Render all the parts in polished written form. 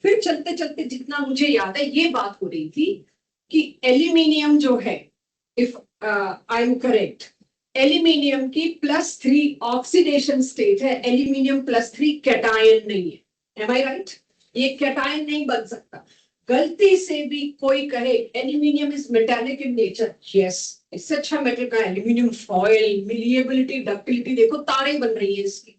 फिर चलते चलते जितना मुझे याद है ये बात हो रही थी कि एल्यूमिनियम जो है, if I am correct, aluminium की +3 ऑक्सीडेशन स्टेट है, एल्यूमिनियम +3 कैटायन नहीं है। एम आई राइट? ये कैटायन नहीं बन सकता। गलती से भी कोई कहे aluminium is metallic in nature, yes, इससे अच्छा मेटल का एल्यूमिनियम फॉयल, मिलिएबिलिटी, डक्टिलिटी, देखो तारे बन रही है इसकी।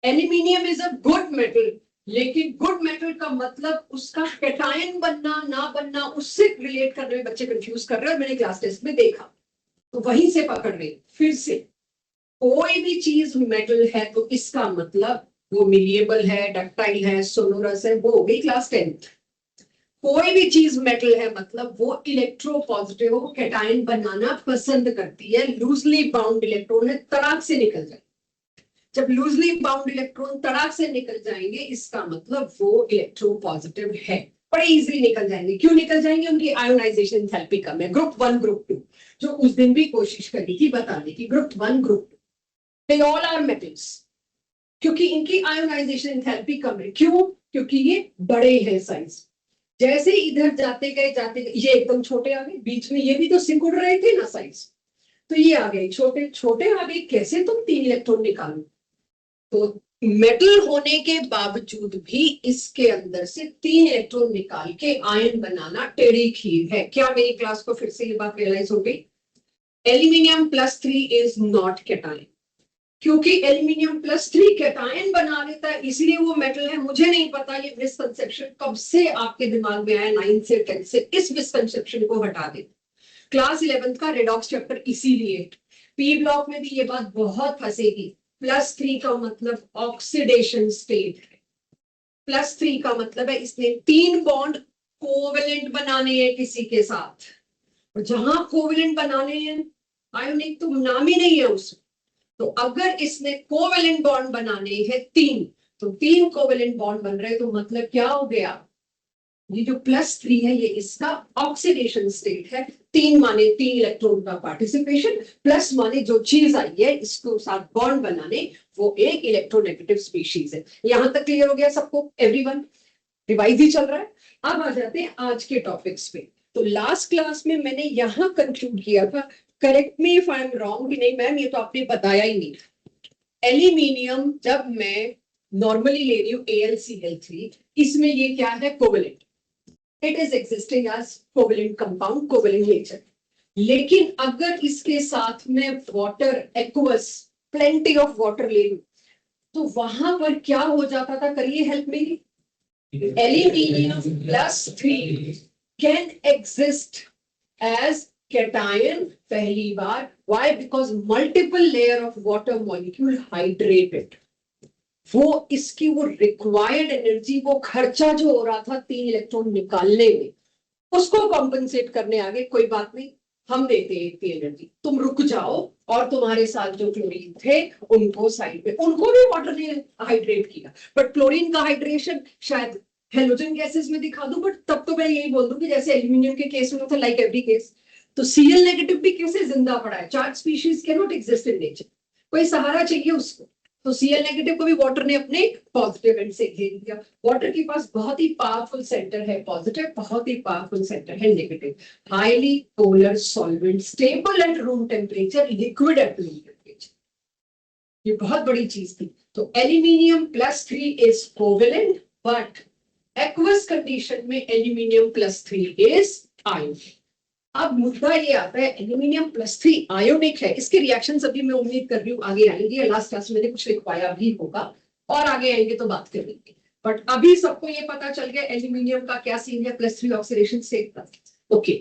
Aluminium is a good metal, लेकिन गुड मेटल का मतलब उसका कैटायन बनना ना बनना, उससे रिलेट करने में बच्चे कंफ्यूज कर रहे हैं, और मैंने क्लास टेस्ट में देखा, तो वहीं से पकड़ रहे। फिर से कोई भी चीज मेटल है तो इसका मतलब वो मिलिएबल है, डक्टाइल है, सोनोरस है, वो हो गई क्लास 10th। कोई भी चीज मेटल है मतलब वो इलेक्ट्रो पॉजिटिव हो, कैटायन बनाना पसंद करती है, लूजली बाउंड इलेक्ट्रॉन है, तड़ाक से निकल जाए। जब लूजली बाउंड इलेक्ट्रॉन तड़ाक से निकल जाएंगे इसका मतलब वो इलेक्ट्रो पॉजिटिव है, बड़े इजीली निकल जाएंगे। क्यों निकल जाएंगे? उनकी आयोनाइजेशन एंथैल्पी कम है। ग्रुप 1 ग्रुप 2 जो उस दिन भी कोशिश करी थी बताने की, group 1 group 2 they all are metals, क्योंकि इनकी आयोनाइजेशन एंथैल्पी कम है। क्यों? क्योंकि ये बड़े हैं साइज। जैसे इधर जाते गए ये एकदम छोटे आ गए, बीच में ये भी तो सिकुड़ रहे थे ना साइज, तो ये आ गए छोटे छोटे आ गए। कैसे तुम 3 इलेक्ट्रॉन निकालो? तो मेटल होने के बावजूद भी इसके अंदर से 3 इलेक्ट्रॉन निकाल के आयन बनाना टेढ़ी खीर है। क्या मेरी क्लास को फिर से ये बात रियलाइज हो गई? एल्यूमिनियम +3 इज नॉट कैटायन, क्योंकि एल्यूमिनियम +3 कैटायन बना लेता है इसलिए वो मेटल है। मुझे नहीं पता ये मिसकंसेप्शन कब से आपके दिमाग में आया, 9 से 10 से। इस मिसकंसेप्शन को हटा दे। क्लास 11th का रेडॉक्स चैप्टर इसीलिए पी ब्लॉक में भी ये बात बहुत फंसेगी। +3 का मतलब ऑक्सीडेशन स्टेट है। +3 का मतलब है इसने 3 बॉन्ड कोवेलेंट बनाने हैं किसी के साथ, और जहां कोवेलेंट बनाने हैं आयोनिक तो नाम ही नहीं है उसमें। तो अगर इसने कोवेलेंट बॉन्ड बनाने हैं 3, तो 3 कोवेलेंट बॉन्ड बन रहे, तो मतलब क्या हो गया? ये जो +3 है ये इसका ऑक्सीडेशन स्टेट है। 3 माने 3 इलेक्ट्रॉन का पार्टिसिपेशन, प्लस माने जो चीज आई है इसको साथ बॉन्ड बनाने, वो एक इलेक्ट्रोनेगेटिव स्पीशीज है। यहां तक क्लियर हो गया सबको? एवरीवन रिवाइज ही चल रहा है। अब आ जाते हैं आज के टॉपिक्स पे। तो लास्ट क्लास में मैंने यहां कंक्लूड किया था, correct me if I am wrong कि नहीं मैम ये तो आपने बताया ही नहीं। एल्यूमिनियम जब मैं नॉर्मली ले रही हूँ AlCl3, इसमें ये क्या है? Covalent. It is existing as covalent compound, covalent nature. लेकिन अगर इसके साथ में water, aqueous, plenty of water ले लूं, तो वहां पर क्या हो जाता था? करिए हेल्प मेरी। Aluminium +3 can exist as cation पहली बार। Why? Because multiple layer of water molecule hydrate it. वो इसकी वो रिक्वायर्ड एनर्जी, वो खर्चा जो हो रहा था 3 इलेक्ट्रॉन निकालने में, उसको कॉम्पनसेट करने आगे कोई बात नहीं, हम देते हैं इतनी एनर्जी, तुम रुक जाओ। और तुम्हारे साथ जो क्लोरीन थे उनको साइड पे, उनको भी वाटर ने हाइड्रेट किया, बट क्लोरीन का हाइड्रेशन शायद हेलोजन गैसेस में दिखा दूं, बट तब तो मैं यही बोल दूं कि जैसे एल्यूमिनियम के केस में था, लाइक एवरी केस, तो Cl नेगेटिव भी कैसे जिंदा पड़ा है? Charge species can not exist in nature, कोई सहारा चाहिए उसको। तो Cl नेगेटिव को भी वाटर ने अपने पॉजिटिव एंड से घेर दिया। वाटर के पास बहुत ही पावरफुल सेंटर है पॉजिटिव, बहुत ही पावरफुल सेंटर है negative. Highly polar solvent, stable at room temperature, liquid at room temperature, ये बहुत बड़ी चीज थी। तो aluminium +3 is covalent, but aqueous condition में एल्यूमिनियम +3 इज आयोनिक। अब मुद्दा ये आता है, एल्यूमिनियम +3 आयोनिक है, इसके रिएक्शंस अभी मैं उम्मीद कर रही हूँ आगे आएंगे, लास्ट क्लास में मैंने कुछ लिखवाया भी होगा और आगे आएंगे तो बात करेंगे। बट अभी सबको ये पता चल गया एल्यूमिनियम का क्या सीन है +3 ऑक्सीडेशन स्टेट का। Okay,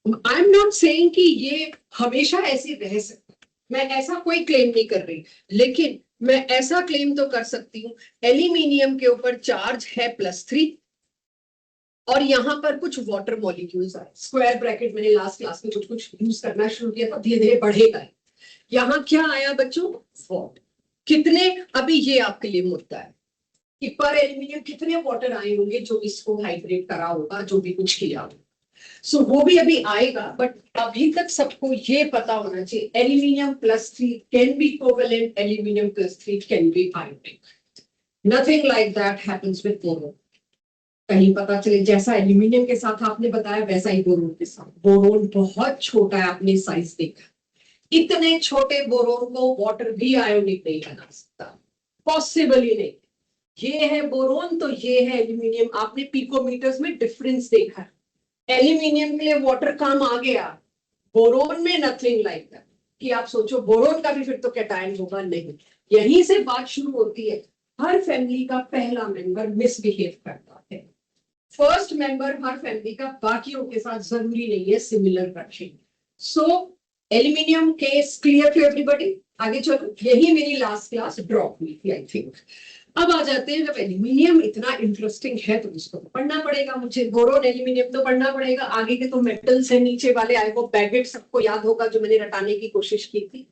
I am not saying कि ये हमेशा ऐसे रह सकता, मैं ऐसा कोई क्लेम नहीं कर रही, लेकिन मैं ऐसा क्लेम तो कर सकती हूँ एल्यूमिनियम के ऊपर चार्ज है +3, और यहां पर कुछ वाटर मॉलिक्यूल्स आए। स्क्वायर ब्रैकेट मैंने लास्ट क्लास में कुछ कुछ यूज करना शुरू किया था, धीरे धीरे बढ़ेगा। यहां क्या आया बच्चों? वाटर। कितने? अभी ये आपके लिए मुद्दा है कि पर एल्यूमिनियम कितने वाटर आए होंगे जो इसको हाइड्रेट करा होगा, जो भी कुछ किया होगा। सो वो भी अभी आएगा, बट अभी तक सबको ये पता होना चाहिए aluminium +3 can be covalent, aluminium +3 can be ionic. Nothing like that happens with boron. कहीं पता चले जैसा एल्यूमिनियम के साथ आपने बताया वैसा ही बोरोन के साथ। बोरोन बहुत छोटा है, आपने साइज देखा, इतने छोटे बोरोन को वाटर भी आयोनिक नहीं बना सकता, पॉसिबल ही नहीं। ये है बोरोन तो ये है एल्यूमिनियम। आपने पिकोमीटर्स में डिफरेंस देखा है। एल्यूमिनियम के लिए वाटर काम आ गया, बोरोन में नथिंग लाइक दैट। कि आप सोचो बोरोन का भी फिर तो कैटायन होगा, नहीं। यहीं से बात शुरू होती है। हर फैमिली का पहला मेंबर मिसबिहेव करता है। फर्स्ट मेंबर हर फैमिली का बाकियों के साथ जरूरी नहीं है सिमिलर रखें। So aluminium case clear to everybody. आगे चलो, यही मेरी लास्ट क्लास ड्रॉप हुई थी आई थिंक। अब आ जाते हैं, जब एल्यूमिनियम इतना इंटरेस्टिंग है तो इसको तो पढ़ना पड़ेगा मुझे। बोरोन एल्यूमिनियम तो पढ़ना पड़ेगा। आगे के तो मेटल्स है नीचे वाले, आई होप बैगेट सबको याद होगा जो मैंने रटाने की कोशिश की थी।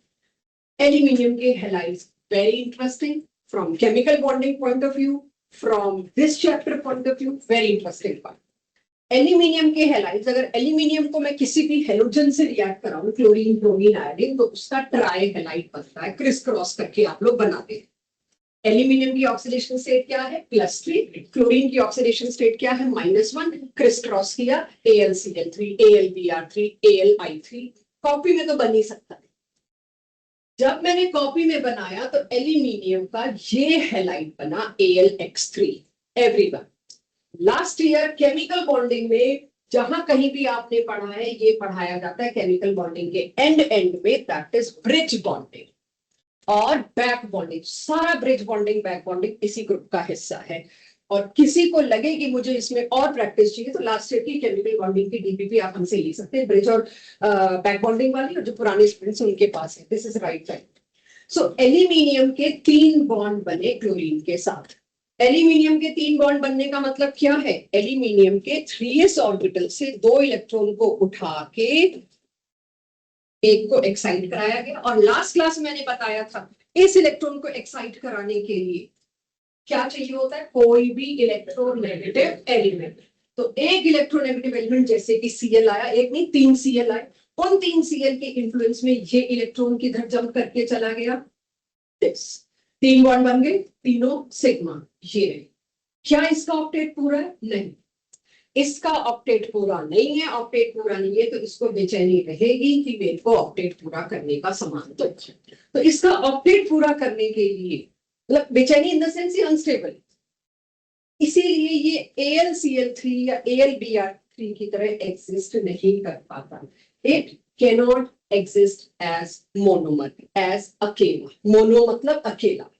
एल्यूमिनियम के halides very interesting from chemical bonding point of view, from this chapter point of view, very interesting part. Aluminium के हैलाइड्स, अगर एल्यूमिनियम को मैं किसी भी हेलोजन से रिएक्ट कराऊं, क्लोरीन क्लोरीन आयोडीन, तो उसका ट्राई हैलाइड बनता है, क्रिस क्रॉस करके आप लोग बनाते हैं। एल्यूमिनियम की ऑक्सीडेशन स्टेट क्या है? +3। क्लोरीन की ऑक्सीडेशन स्टेट क्या है? -1। क्रिस क्रॉस किया, AlCl3, AlBr3, AlI3। कॉपी में तो बन ही सकता है। जब मैंने कॉपी में बनाया तो एल्यूमिनियम का ये हैलाइड बना AlX3। Everyone last year chemical bonding में जहां कहीं भी आपने पढ़ा है, ये पढ़ाया जाता है केमिकल बॉन्डिंग के एंड में, दैट इज ब्रिज बॉन्डिंग और बैक बॉन्डिंग। सारा ब्रिज बॉन्डिंग बैक बॉन्डिंग इसी ग्रुप का हिस्सा है। और किसी को लगे कि मुझे इसमें और प्रैक्टिस चाहिए तो लास्ट ईयर की केमिकल बॉन्डिंग की डीपीपी आप हमसे ले सकते हैं, ब्रिज और बैक बॉन्डिंग वाली, और जो पुराने स्टूडेंट्स उनके पास है। This is right time. So aluminium के 3 बॉन्ड बने क्लोरीन के साथ। एल्यूमिनियम के 3 बॉन्ड बनने का मतलब क्या है? एल्यूमिनियम के 3s ऑर्बिटल से 2 इलेक्ट्रॉन को उठा के एक को एक्साइट कराया गया। और लास्ट क्लास मैंने बताया था इस इलेक्ट्रॉन को एक्साइट कराने के लिए क्या चाहिए होता है? कोई भी इलेक्ट्रोनेगेटिव एलिमेंट। तो एक इलेक्ट्रोनेगेटिव एलिमेंट जैसे कि Cl आया, एक नहीं 3 Cl आए, उन 3 Cl के इन्फ्लुएंस में ये इलेक्ट्रॉन किधर जंप करके चला गया? 3 बॉन्ड बन गए, तीनों सिग्मा। ये क्या इसका ऑक्टेट पूरा है? नहीं, इसका ऑक्टेट पूरा नहीं है। ऑक्टेट पूरा नहीं है तो इसको बेचैनी रहेगी कि मेरे को ऑक्टेट पूरा करने का सामान तो इसका ऑक्टेट पूरा करने के लिए, मतलब बेचैनी इन द सेंस अनस्टेबल, इसीलिए ये AlCl3 या AlBr3 की तरह एग्जिस्ट नहीं कर पाता। It cannot exist as monomer, as अकेला। मोनो मतलब अकेला,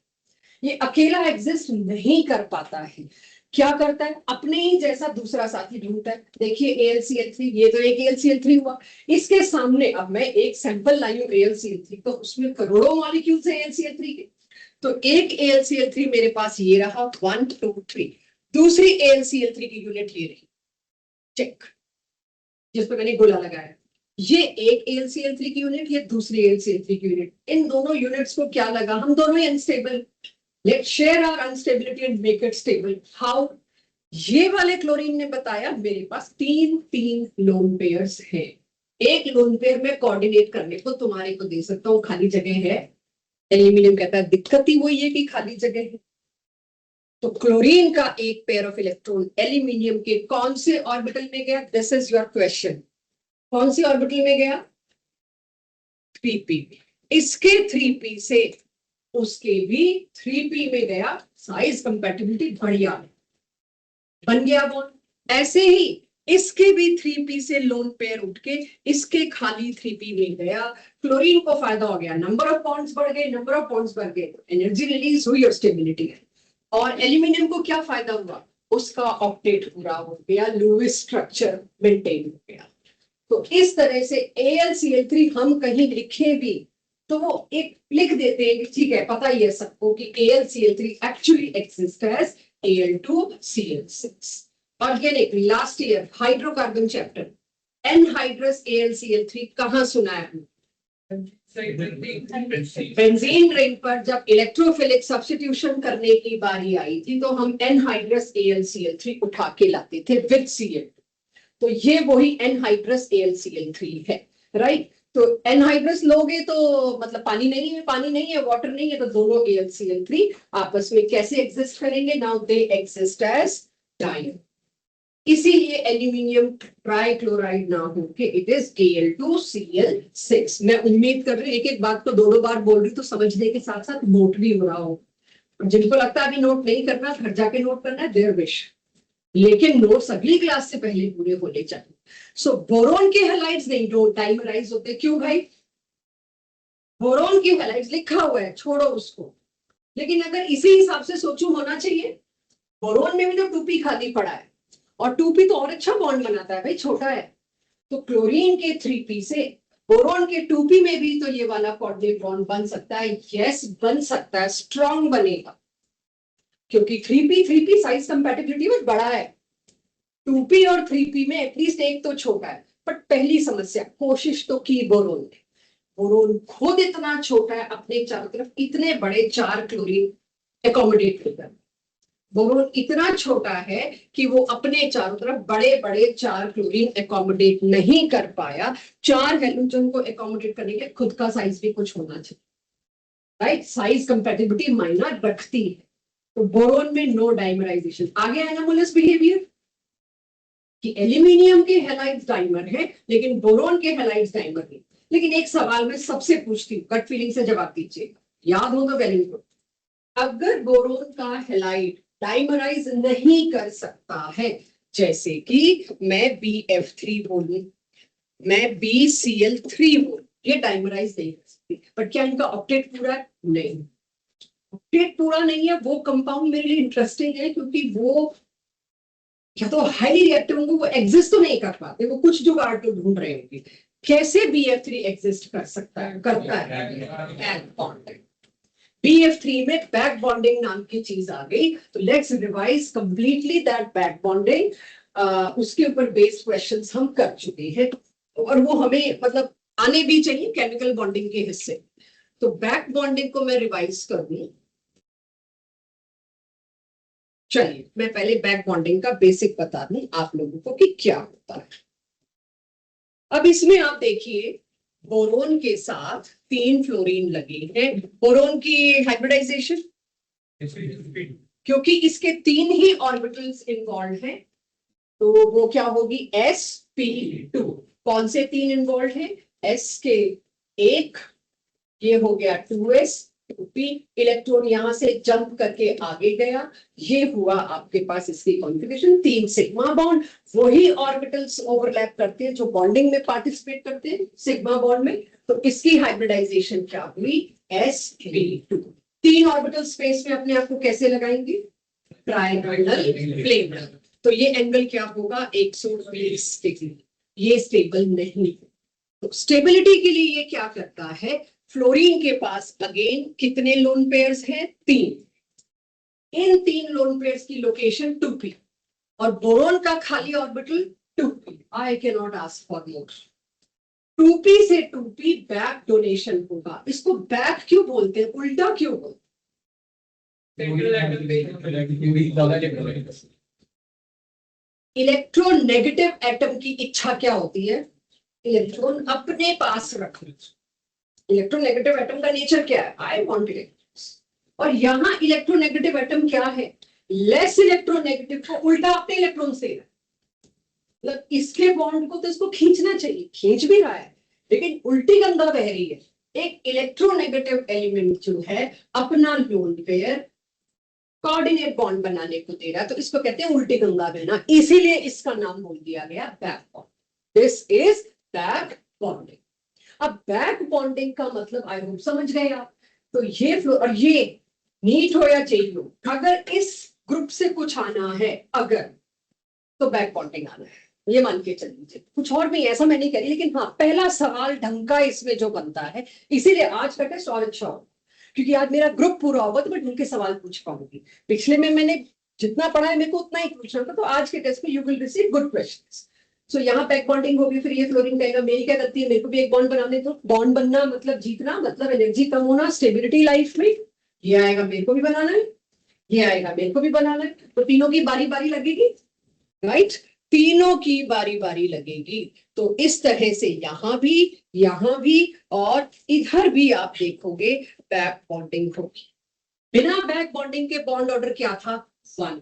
ये अकेला एग्जिस्ट नहीं कर पाता है। क्या करता है? अपने ही जैसा दूसरा साथी ढूंढता है। देखिए AlCl3, ये तो एक AlCl3 हुआ, इसके सामने अब मैं एक सैंपल लाई हूं AlCl3, तो उसमें करोड़ों मॉलिक्यूल्स है AlCl3 के। तो एक AlCl3 मेरे पास ये रहा 1 2 3, दूसरी AlCl3 की यूनिट ये रही, चेक, जिस पर मैंने गोला लगाया। ये एक AlCl3 की यूनिट, ये दूसरी AlCl3 की यूनिट। इन दोनों यूनिट्स को क्या लगा? हम दोनों ही unstable. Let's share our instability and make it stable. How? ये वाले क्लोरीन ने बताया मेरे पास 3 लोन पेयर्स हैं। एक लोन पेयर में कोऑर्डिनेट करने को तुम्हारे को दे सकता हूँ, खाली जगह है। एल्यूमिनियम कहता है दिक्कत ही वही है कि खाली जगह है। तो क्लोरीन का एक पेयर ऑफ इलेक्ट्रॉन एल्यूमिनियम के कौन से ऑर्बिटल में गया? This is your question. कौन सी ऑर्बिटल में गया? 3p। इसके 3p से उसके भी 3p में गया। साइज कंपैटिबिलिटी बढ़िया बन गया बॉन्ड। ऐसे ही इसके भी 3p से लोन पेयर उठ के इसके खाली 3p में गया। क्लोरीन को फायदा हो गया, नंबर ऑफ बॉन्ड्स बढ़ गए, नंबर ऑफ बॉन्ड्स बढ़ गए, एनर्जी रिलीज हुई और स्टेबिलिटी है। और एल्यूमिनियम को क्या फायदा हुआ? उसका ऑक्टेट पूरा हो गया, लुईस स्ट्रक्चर मेंटेन हो गया। तो इस तरह से AlCl3 हम कहीं लिखे भी तो वो एक लिख देते हैं कि ठीक है, पता ही है सबको कि AlCl3 actually exist as Al2Cl6। Organic last year hydrocarbon chapter, anhydrous AlCl3 कहां सुना है? बेंजीन रिंग पर जब इलेक्ट्रोफिलिक सब्स्टिट्यूशन करने की बारी आई थी तो हम एनहाइड्रस AlCl3 उठा के लाते थे विद Cl। तो ये वही एनहाइड्रस AlCl3 है, राइट। तो एनहाइड्रस लोगे तो मतलब पानी नहीं है, पानी नहीं है, वाटर नहीं है, तो दोनों AlCl3 आपस में कैसे एग्जिस्ट करेंगे? Now they exist as dimer. इसीलिए एल्यूमिनियम ट्राइक्लोराइड ना हो के इट इज Al2Cl6। मैं उम्मीद कर रही हूँ एक एक बात को दो बार बोल रही तो समझने के साथ साथ नोट भी हो रहा हो। जिनको लगता है अभी नोट नहीं करना, घर जाके नोट करना है, देयर विश, लेकिन नोट्स अगली क्लास से पहले पूरे होने चाहिए। सो बोरोन के हैलाइड्स नहीं जो डाइमराइज होते, क्यों भाई? बोरोन के हैलाइड्स लिखा हुआ है, छोड़ो उसको। लेकिन अगर इसी हिसाब से सोचूं होना चाहिए, बोरोन में भी तो 2p खाली पड़ा है, और 2p तो और अच्छा बॉन्ड बनाता है भाई, छोटा है। तो क्लोरीन के 3p से बोरोन के 2p में भी तो ये वाला कोऑर्डिनेट बॉन्ड बन सकता है। यस बन सकता है, स्ट्रॉन्ग बनेगा, क्योंकि 3p साइज कंपैटिबिलिटी में बड़ा है, 2p और 3p में एटलीस्ट एक तो छोटा है। बट पहली समस्या, कोशिश तो की बोरोन ने, बोरोन खुद इतना छोटा है, अपने चारों तरफ इतने बड़े 4 क्लोरीन एकोमोडेट करता है। बोरोन इतना छोटा है कि वो अपने चारों तरफ बड़े बड़े 4 क्लोरीन एकोमोडेट नहीं कर पाया। 4 हैलोजन को एकोमोडेट करने के लिए खुद का साइज भी कुछ होना चाहिए, राइट? साइज कंपैटिबिलिटी मायना रखती है। तो बोरोन में नो डाइमराइजेशन। आगे एनामोलस बिहेवियर कि एल्यूमिनियम के हैलाइड्स डाइमर है लेकिन बोरोन के हैलाइड्स डाइमर नहीं। लेकिन एक सवाल मैं सबसे पूछती हूँ, गट फीलिंग से जवाब दीजिए, याद हो तो वेरी गुड। अगर बोरोन का हैलाइड डाइमराइज नहीं कर सकता है, जैसे कि मैं BF3 बोलूं, मैं BCl3 बोलूं, ये डाइमराइज नहीं कर सकती, बट क्या इनका ऑक्टेट पूरा है? नहीं, ऑक्टेट पूरा नहीं है। वो कंपाउंड मेरे लिए इंटरेस्टिंग है क्योंकि वो या तो हाईली रिएक्टिव होंगे, वो एग्जिस्ट तो नहीं कर पाते, वो कुछ जुगाड़ तो ढूंढ रहे होंगे। कैसे BF3 एग्जिस्ट कर सकता है? करता है बैक बॉन्डिंग। BF3 में बैक बॉन्डिंग नाम की चीज आ गई, तो let's revise completely that back bonding. उसके ऊपर बेस्ड क्वेश्चंस हम कर चुके हैं और वो हमें मतलब आने भी चाहिए केमिकल बॉन्डिंग के हिस्से। तो बैक बॉन्डिंग को मैं रिवाइज करूं, चलिए मैं पहले बैक बॉन्डिंग का बेसिक बता दूं आप लोगों को कि क्या होता है। अब इसमें आप देखिए, बोरोन के साथ 3 फ्लोरीन लगे हैं। बोरोन की हाइब्रिडाइजेशन, क्योंकि इसके 3 ही ऑर्बिटल्स इन्वॉल्व हैं, तो वो क्या होगी? sp2। कौन से 3 इन्वॉल्व हैं? s के 1, ये हो गया 2s 2p, इलेक्ट्रॉन यहां से जंप करके आगे गया, ये हुआ आपके पास इसकी कॉन्फ़िगरेशन 3 सिग्मा बॉन्ड। वही ऑर्बिटल्स ओवरलैप करते हैं जो बॉन्डिंग में पार्टिसिपेट करते हैं सिग्मा बॉन्ड में। तो इसकी हाइब्रिडाइजेशन क्या हुई? sp2। 3 ऑर्बिटल स्पेस में अपने आप को कैसे लगाएंगे? Triangle plane. तो ये एंगल क्या होगा? 120 डिग्री। ये स्टेबल नहीं। तो स्टेबिलिटी के लिए ये क्या करता है? फ्लोरीन के पास अगेन कितने लोन पेयर्स हैं? 3। इन 3 लोन पेयर्स की लोकेशन 2p और बोरोन का खाली orbital 2p। I can not ask for more. 2p से 2p बैक डोनेशन होगा। इसको बैक क्यों बोलते हैं? उल्टा क्यों बोलते हैं? इलेक्ट्रोनेगेटिव एटम की इच्छा क्या होती है? इलेक्ट्रॉन अपने पास रखना। इलेक्ट्रोनेगेटिव एटम का नेचर क्या है? I want electrons. और यहां इलेक्ट्रोनेगेटिव एटम क्या है? लेस इलेक्ट्रोनेगेटिव को उल्टा अपने इलेक्ट्रॉन से, मतलब इसके बॉन्ड को तो इसको खींचना चाहिए, खींच भी रहा है, लेकिन उल्टी गंगा बह रही है। एक इलेक्ट्रोनेगेटिव एलिमेंट जो है अपना लोन पेयर कोऑर्डिनेट बॉन्ड बनाने को दे रहा है, तो इसको कहते हैं उल्टी गंगा बहना। इसीलिए इसका नाम बोल दिया गया back bond. This is back bonding. अब बैक बॉन्डिंग का मतलब आई होप समझ गए आप। तो ये फ्लो और ये नीट हो या जेई हो, अगर इस ग्रुप से कुछ आना है अगर, तो बैक बॉन्डिंग आना है, ये मान के चलिए। कुछ और भी ऐसा मैं नहीं कह रही, लेकिन हाँ पहला सवाल ढंग का इसमें जो बनता है, इसीलिए आज का टेस्ट और अच्छा हो, क्योंकि आज मेरा ग्रुप पूरा होगा तो मैं ढंग के सवाल पूछ पाऊंगी। पिछले में मैंने जितना पढ़ा है मेरे को उतना ही पूछना था, तो आज के टेस्ट में you will receive good questions. So यहाँ बैक बॉन्डिंग होगी, फिर ये फ्लोरीन कहेगा मेरी क्या गलती है, मेरे को भी एक बॉन्ड बनाने दो। बॉन्ड बनना मतलब जीतना, मतलब एनर्जी कम होना, स्टेबिलिटी लाइफ में। ये आएगा मेरे को भी बनाना है, ये आएगा मेरे को भी बनाना है, तो तीनों की बारी बारी लगेगी, राइट? तीनों की बारी बारी लगेगी। तो इस तरह से यहां भी और इधर भी आप देखोगे बैक बॉन्डिंग होगी। बिना बैक बॉन्डिंग के बॉन्ड ऑर्डर क्या था? 1।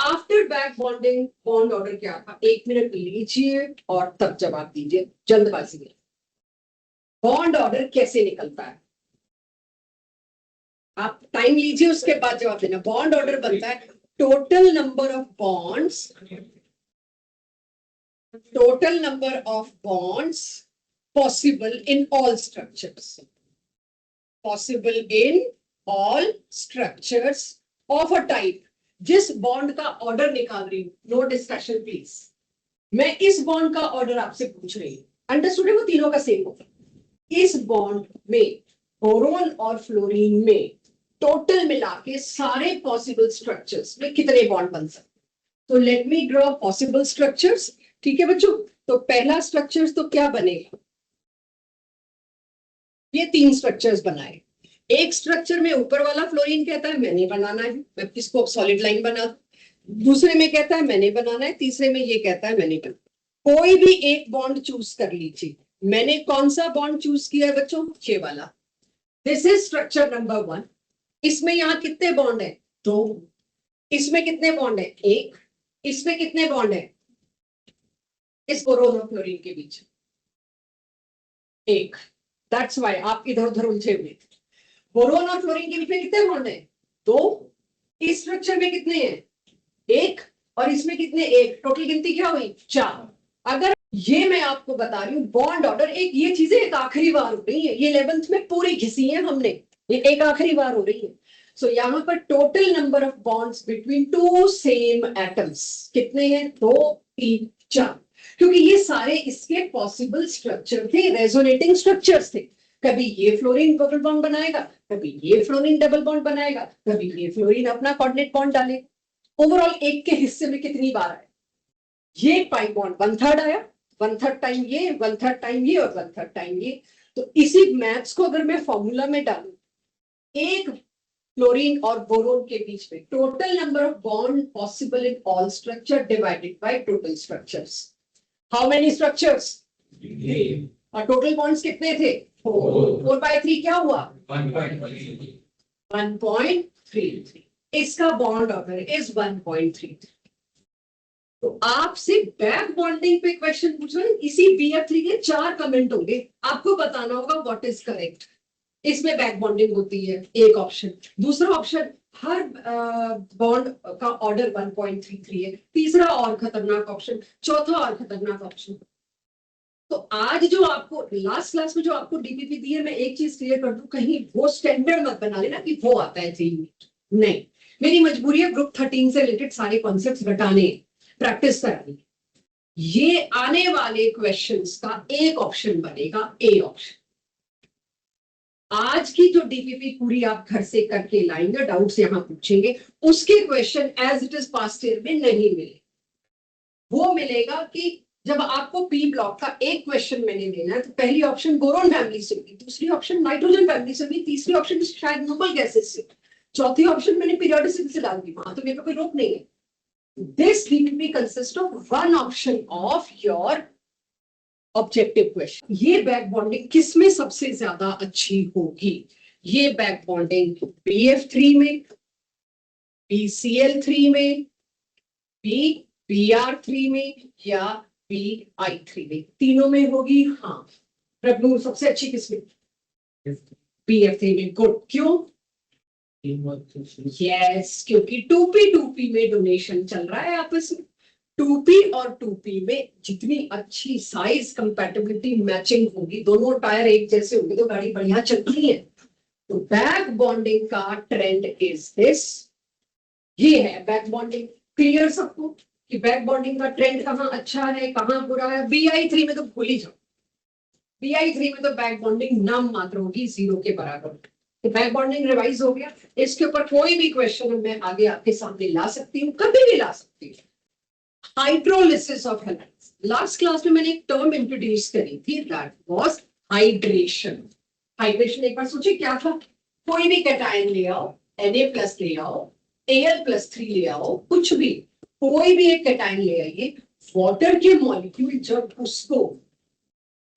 After back bonding bond order क्या था? 1 मिनट लीजिए और तब जवाब दीजिए, जल्दबाजी में। बॉन्ड ऑर्डर कैसे निकलता है? आप टाइम लीजिए, उसके बाद जवाब देना। बॉन्ड ऑर्डर बनता है total number of bonds, total number of bonds possible in all structures, possible in all structures of a type। जिस बॉन्ड का ऑर्डर निकाल रही हूं, नो डिस्कशन प्लीज, मैं इस बॉन्ड का ऑर्डर आपसे पूछ रही हूं, अंडरस्टूड है? वो तीनों का सेम होगा। इस बॉन्ड में बोरोन और फ्लोरीन में टोटल मिला के सारे पॉसिबल स्ट्रक्चर्स में कितने बॉन्ड बन सकते? तो let me draw possible structures. ठीक है बच्चों, तो पहला स्ट्रक्चर्स तो क्या बनेगा? ये 3 स्ट्रक्चर्स बनाए। एक स्ट्रक्चर में ऊपर वाला फ्लोरीन कहता है मैंने बनाना है, मैं इसको सॉलिड लाइन बना दूं। दूसरे में कहता है मैंने बनाना है, तीसरे में ये कहता है मैंने बनाना। कोई भी एक बॉन्ड चूज कर लीजिए। मैंने कौन सा बॉन्ड चूज किया है बच्चों? ये वाला। This is structure number 1। इसमें यहाँ कितने बॉन्ड है? 2। इसमें कितने बॉन्ड है? 1। इसमें कितने बॉन्ड है? इस बोरोन और फ्लोरीन के बीच 1। दैट्स व्हाई आप इधर उधर उलझे हुए थे। बोरोन और फ्लोरीन के बीच में कितने बॉन्ड है? 2। इस स्ट्रक्चर में कितने हैं? 1। और इसमें कितने? 1। टोटल गिनती क्या हुई? 4। अगर ये मैं आपको बता रही हूँ बॉन्ड ऑर्डर, एक ये चीजें एक आखिरी बार हो रही है, ये 11th में पूरी घिसी है हमने, ये एक आखिरी बार हो रही है। सो यहाँ पर total number of bonds between 2 same atoms कितने हैं? 2, 3, 4। क्योंकि ये सारे इसके पॉसिबल स्ट्रक्चर थे, रेजोनेटिंग स्ट्रक्चर्स थे। कभी ये फ्लोरीन डबल बॉन्ड बनाएगा, कभी ये फ्लोरीन डबल बॉन्ड बनाएगा, कभी ये फ्लोरीन अपना कोऑर्डिनेट बॉन्ड डालेगा। ओवरऑल एक के हिस्से में कितनी बार आया? ये पाई बॉन्ड 1/3 आया, 1/3 टाइम ये, 1/3 टाइम ये और 1/3 टाइम ये। तो इसी मैथ्स को अगर मैं फॉर्मूला में डालूं, एक फ्लोरीन और बोरोन के बीच में total number of bond possible in all structure divided by total structures. How many structures? और टोटल बॉन्ड्स कितने थे? 4/3 क्या हुआ? 1.33। इसका बॉन्ड ऑर्डर इज 1.33। तो आपसे बैक बॉन्डिंग पे क्वेश्चन पूछ रहे हैं, इसी BF3 के 4 कमेंट होंगे, आपको बताना होगा व्हाट इज करेक्ट। इसमें बैक बॉन्डिंग होती है, एक ऑप्शन। दूसरा ऑप्शन, हर बॉन्ड का ऑर्डर 1.33 है। तीसरा और खतरनाक ऑप्शन, चौथा और खतरनाक ऑप्शन। तो आज जो आपको लास्ट क्लास में जो आपको डीपीपी दी है, मैं एक चीज क्लियर कर दूं, कहीं वो स्टैंडर्ड मत बना लेना कि वो आता है 3 मिनट। नहीं, मेरी मजबूरी है ग्रुप 13 से रिलेटेड सारे कॉन्सेप्ट्स रटाने, प्रैक्टिस करानी। ये आने वाले क्वेश्चंस का एक ऑप्शन बनेगा, ए ऑप्शन। आज की जो डीपीपी पूरी आप घर से करके लाएंगे, डाउट्स यहां पूछेंगे, उसके question as it is past year में नहीं मिले। वो मिलेगा कि जब आपको पी ब्लॉक का एक क्वेश्चन मैंने लेना है, तो पहली ऑप्शन बोरोन फैमिली से होगी, दूसरी ऑप्शन नाइट्रोजन फैमिली से होगी, तीसरी ऑप्शन शायद नोबल गैसेस से, चौथी ऑप्शन मैंने पीरियोडिसिटी से डाल दी। वहां तो मेरे को कोई रोक नहीं है। This DPP consist of 1 option of your objective question. ये बैक बॉन्डिंग किसमें सबसे ज्यादा अच्छी होगी? ये बैक बॉन्डिंग BF3 में, BCl3 में, BR3 में या BI3 में? तीनों में होगी। हाँ प्रभु, सबसे अच्छी किसमें? BF3 में। गुड। क्यों? यस, क्योंकि 2p में डोनेशन चल रहा है आपस में। 2p और 2p में जितनी अच्छी साइज कंपैटिबिलिटी मैचिंग होगी, दोनों टायर एक जैसे होंगे तो गाड़ी बढ़िया चलती है। तो बैक बॉन्डिंग का ट्रेंड इज दिस। ये है बैक बॉन्डिंग। क्लियर सबको कि बैक बॉन्डिंग का ट्रेंड कहाँ अच्छा है कहाँ बुरा है? BI3 में तो भूल ही जाओ, BI3 में तो बैक बॉन्डिंग नाम मात्र होगी, 0 के बराबर। तो बैक बॉन्डिंग रिवाइज हो गया। इसके ऊपर कोई भी क्वेश्चन मैं आगे आपके सामने ला सकती हूँ, कभी भी ला सकती हूँ। Hydrolysis of halides, last class में मैंने एक टर्म इंट्रोड्यूस करी थी, दैट वाज हाइड्रेशन। हाइड्रेशन एक बार सोचिए क्या था? कोई भी कैटायन ले आओ, Na+ ले आओ, Al+3 ले आओ, कुछ भी, कोई भी एक कैटायन ले आइए, वाटर के मॉलिक्यूल जब उसको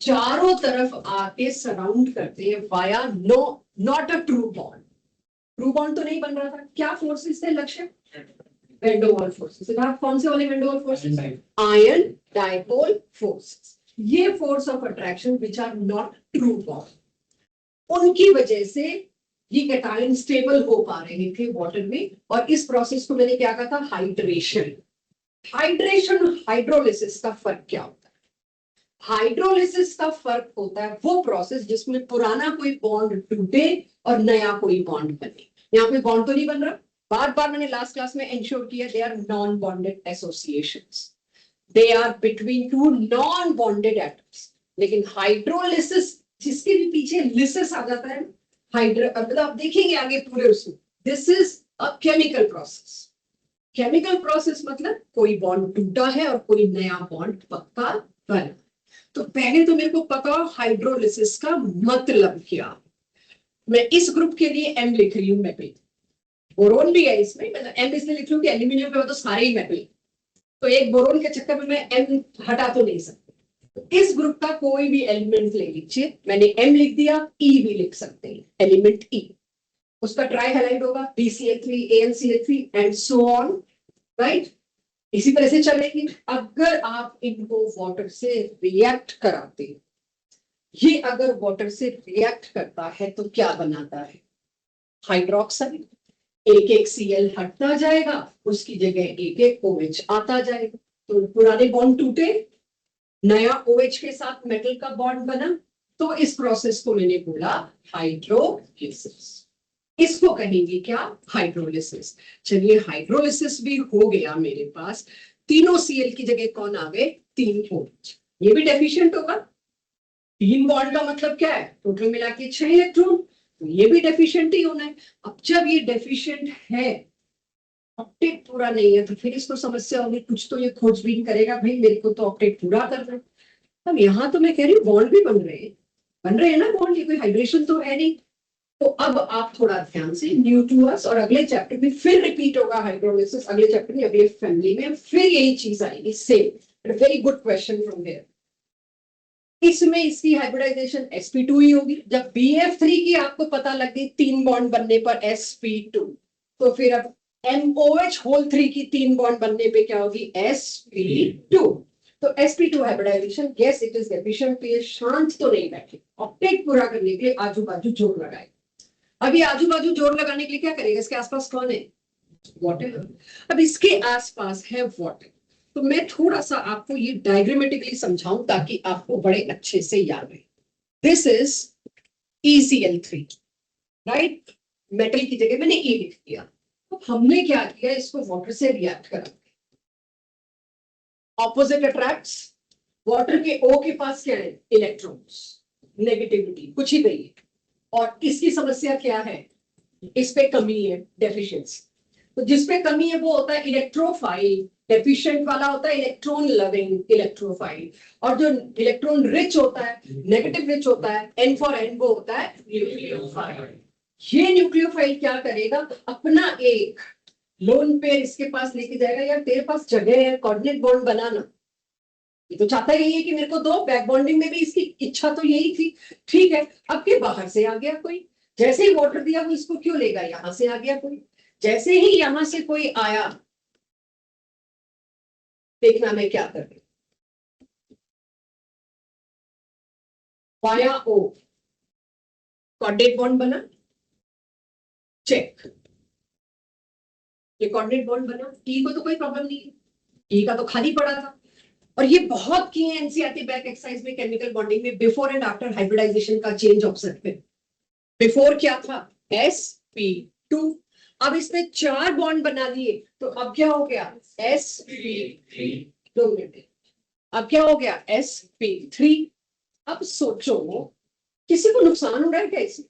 चारों तरफ आके सराउंड करते हैं via not a true bond. True bond तो नहीं बन रहा था, क्या फोर्सेस थे लक्ष्य? Van forces. आप कौन से वाले van forces? Ion dipole forces. ये force of attraction which are not true bond, उनकी वजह से ये कैटायन स्टेबल हो पा रहे थे वाटर में। और इस प्रोसेस को मैंने क्या कहा था? हाइड्रेशन। हाइड्रेशन और हाइड्रोलिसिस का फर्क क्या होता है? हाइड्रोलिसिस का फर्क होता है वो प्रोसेस जिसमें पुराना कोई बॉन्ड टूटे और नया कोई बॉन्ड बने। यहाँ पे बॉन्ड तो नहीं बन रहा। बार बार मैंने लास्ट क्लास में इंश्योर किया, they are non bonded associations, they are between two non bonded atoms. लेकिन हाइड्रोलिसिस, जिसके भी पीछे लिसिस आ जाता है, हाइड्रो मतलब आप देखेंगे आगे पूरे उसमें, this is a chemical process. Chemical process मतलब कोई बॉन्ड टूटा है और कोई नया बॉन्ड पक्का बना। तो पहले तो मेरे को पता हाइड्रोलिसिस का मतलब क्या। मैं इस ग्रुप के लिए एम लिख रही हूँ, मेटल। बोरोन भी है इसमें, मतलब एम इसलिए लिख रही हूँ कि एल्यूमिनियम पे तो सारे ही मेटल, तो एक बोरोन के चक्कर में मैं एम हटा तो नहीं सकती। इस ग्रुप का कोई भी एलिमेंट ले लीजिए, मैंने एम लिख दिया, ई भी लिख सकते हैं, एलिमेंट ई। उसका ट्राई हैलाइड होगा BCl3 AnCl3 and so on, right. इसी तरह से चलेगी। अगर आप इनको वाटर से रिएक्ट कराते, ये अगर वाटर से रिएक्ट करता है तो क्या बनाता है? हाइड्रोक्साइड। एक एक Cl हटता जाएगा, उसकी जगह एक एक OH आता जाएगा। तो पुराने बॉन्ड टूटे, नया OH के साथ मेटल का बॉन्ड बना। तो इस प्रोसेस को मैंने बोला हाइड्रोलिसिस। इसको कहेंगे क्या? हाइड्रोलिसिस। चलिए हाइड्रोलिसिस भी हो गया मेरे पास, तीनों Cl की जगह कौन आ गए? 3 OH। ये भी डेफिशिएंट होगा। 3 बॉन्ड का मतलब क्या है? टोटल मिला के 6 इलेक्ट्रॉन, तो ये भी डेफिशिएंट ही होना है। अब जब ये डेफिशिएंट है, ऑक्टेट पूरा नहीं है, तो फिर इसको समस्या होगी, कुछ तो ये खोजबीन करेगा, भाई मेरे को तो ऑक्टेट पूरा करना है। अब यहाँ तो मैं कह रही हूँ बॉन्ड भी बन रहे हैं ना बॉन्ड, ये कोई हाइड्रेशन तो है नहीं। तो अब आप थोड़ा ध्यान से, न्यू टू अस, और अगले चैप्टर में फिर रिपीट होगा हाइड्रोलिसिस, अगले चैप्टर में अगले फैमिली में फिर यही चीज आएगी same. Very good question from there. इसमें इसकी हाइब्रिडाइजेशन sp2 ही होगी। जब BF3 की आपको पता लग गई 3 बॉन्ड बनने पर sp2, तो फिर अब MOH होल 3 की 3 बॉन्ड बनने पे क्या होगी? sp2। तो sp2 hybridization, yes it is efficient. तो ये शांत तो नहीं बैठे, ऑक्टेट पूरा करने के लिए आजू बाजू जोर लगाए। अभी आजू बाजू जोर लगाने के लिए क्या करेगा? इसके आसपास कौन है? वाटर। अब इसके आसपास है वाटर। तो मैं थोड़ा सा आपको ये डायग्रामेटिकली समझाऊं ताकि आपको बड़े अच्छे से याद रहे। This is ECl3, right. Metal की जगह मैंने E लिख दिया। तो हमने क्या किया? इसको वाटर से रिएक्ट करा, ऑपोजिट अट्रैक्ट्स। वाटर के O के पास क्या है? इलेक्ट्रॉन्स, नेगेटिविटी कुछ ही नहीं है। और इसकी समस्या क्या है? इस पे कमी है, डेफिशिएंसी। तो जिस पे कमी है वो होता है इलेक्ट्रोफाइल, डेफिशिएंट वाला होता है इलेक्ट्रॉन लविंग इलेक्ट्रोफाइल। और जो इलेक्ट्रॉन रिच होता है, नेगेटिव रिच होता है, N फॉर N, वो होता है न्यूक्लियोफाइल। ये न्यूक्लियोफाइल क्या करेगा? अपना एक लोन पेयर इसके पास लेके जाएगा। यार तेरे पास जगह है, कोऑर्डिनेट बॉन्ड बनाना, ये तो चाहता यही है कि मेरे को दो। बैक बॉन्डिंग में भी इसकी इच्छा तो यही थी, ठीक है। अब के बाहर से आ गया कोई, जैसे ही वाटर दिया वो इसको क्यों लेगा? यहां से आ गया कोई, जैसे ही यहां से कोई आया, देखना मैं क्या कर रही हूं। वाया O कोऑर्डिनेट बॉन्ड बना, चेक। ये कोऑर्डिनेट बॉन्ड बना, टी को तो कोई प्रॉब्लम नहीं है, टी का तो खाली पड़ा था। और ये बहुत किए हैं एनसीईआरटी बैक एक्सरसाइज में, केमिकल बॉन्डिंग में, बिफोर एंड आफ्टर हाइब्रिडाइजेशन का चेंज ऑप्शन पे। बिफोर क्या था? sp2। अब इसमें 4 बॉन्ड बना दिए, तो अब क्या हो गया? sp3। 2 मिनट, अब क्या हो गया? sp3। अब सोचो किसी को नुकसान हो रहा है क्या इसमें?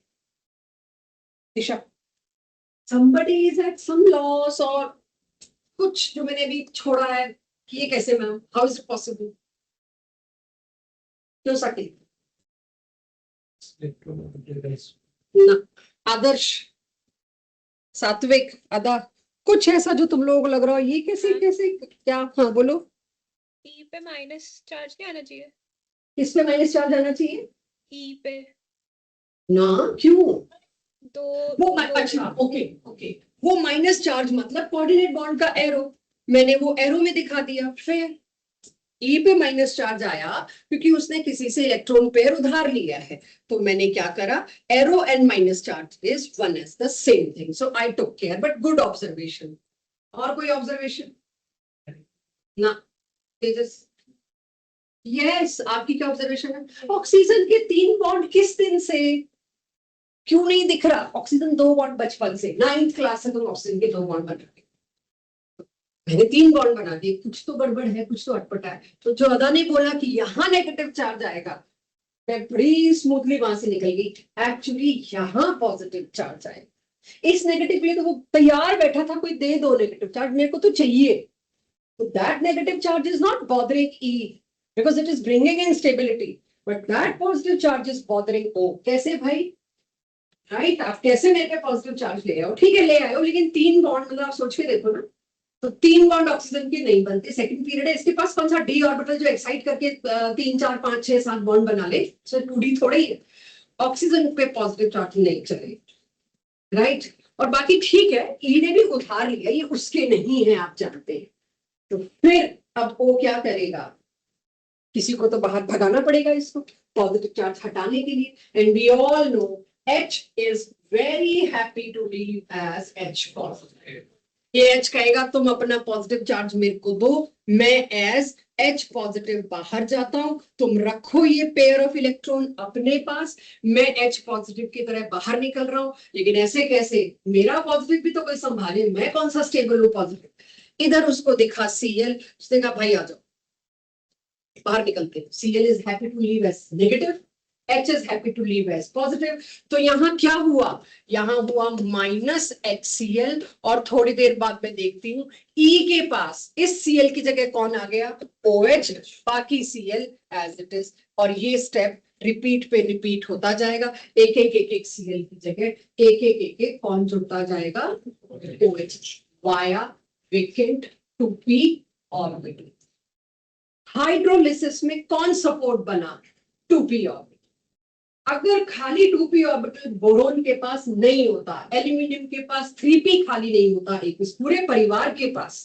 दिशा, somebody is at some loss, और कुछ जो मैंने अभी छोड़ा है कि ये कैसे ma'am, how is it possible? क्यों सके ना? आदर्श, सात्विक, अदा, कुछ ऐसा जो तुम लोगों को लग रहा हो ये कैसे कैसे क्या? हाँ बोलो। ई पे माइनस चार्ज नहीं आना चाहिए? किस पे माइनस चार्ज आना चाहिए? ई पे। ना, क्यों? तो वो अच्छा ओके ओके, वो माइनस चार्ज मतलब कोऑर्डिनेट बॉन्ड का एरो, मैंने वो एरो में दिखा दिया। फिर ई पे माइनस चार्ज आया क्योंकि उसने किसी से इलेक्ट्रॉन पेयर उधार लिया है, तो मैंने क्या करा, arrow and minus charge is one as the same thing, so I took care, but good observation. और कोई ऑब्जर्वेशन ना तेजस? यस, आपकी क्या ऑब्जर्वेशन है? ऑक्सीजन के 3 बॉन्ड किस दिन से क्यों नहीं दिख रहा? ऑक्सीजन 2 बॉन्ड बचपन से, 9th क्लास से तुम ऑक्सीजन के 2 बॉन्ड बना रहे, मैंने 3 बॉन्ड बना दिए, कुछ तो गड़बड़ है, कुछ तो अटपटा है। तो जो अदा ने बोला कि यहाँ नेगेटिव चार्ज आएगा, मैं बड़ी स्मूथली वहां से निकल गई, एक्चुअली यहाँ पॉजिटिव चार्ज आएगा। इस नेगेटिव के लिए तो वो तैयार बैठा था, कोई दे दो नेगेटिव चार्ज, मेरे को तो चाहिए। तो that negative charge is not bothering E because it is bringing in stability, but that positive charge is bothering O. कैसे भाई? राइट, आप कैसे मेरे पे पॉजिटिव चार्ज ले आओ? ठीक है ले आए हो, लेकिन 3 बॉन्ड मतलब आप सोच के देखो ना, तो 3 बॉन्ड ऑक्सीजन के नहीं बनते। सेकंड पीरियड है, इसके पास कौन सा डी ऑर्बिटल जो एक्साइट करके 3 4 5 6 7 बॉन्ड बना ले, सो 2d थोड़ा ही है। ऑक्सीजन पे पॉजिटिव चार्ज नहीं चले, राइट। और बाकी ठीक है, ई ने भी उधार लिया, ये उसके नहीं है, आप जानते हैं। तो फिर अब वो क्या करेगा, किसी को तो बाहर भगाना पड़ेगा इसको पॉजिटिव चार्ज हटाने के लिए, and we all know H is very happy to leave as H positive. ये H कहेगा तुम अपना पॉजिटिव चार्ज मेरे को दो, मैं एज H पॉजिटिव बाहर जाता हूं, तुम रखो ये पेयर ऑफ इलेक्ट्रॉन अपने पास, मैं H पॉजिटिव की तरह बाहर निकल रहा हूं। लेकिन ऐसे कैसे, मेरा पॉजिटिव भी तो कोई संभाले, मैं कौन सा स्टेबल हूं पॉजिटिव। इधर उसको दिखा Cl, उसने कहा भाई आ जाओ बाहर निकलते। Cl is happy to leave as negative, H is happy to leave as positive। तो यहाँ क्या हुआ, यहाँ हुआ माइनस HCl, और थोड़ी देर बाद मैं देखती हूँ E के पास इस Cl की जगह कौन आ गया, OH, बाकी Cl एज इट इज। और ये स्टेप रिपीट पे रिपीट होता जाएगा, एक एक Cl की जगह एक कौन जुड़ता जाएगा, OH, via vacant 2p orbital. Hydrolysis में कौन सपोर्ट बना, 2p ऑर्बिटल। अगर खाली 2p ऑर्बिटल बोरोन के पास नहीं होता, एल्यूमिनियम के पास 3p खाली नहीं होता, एक इस पूरे परिवार के पास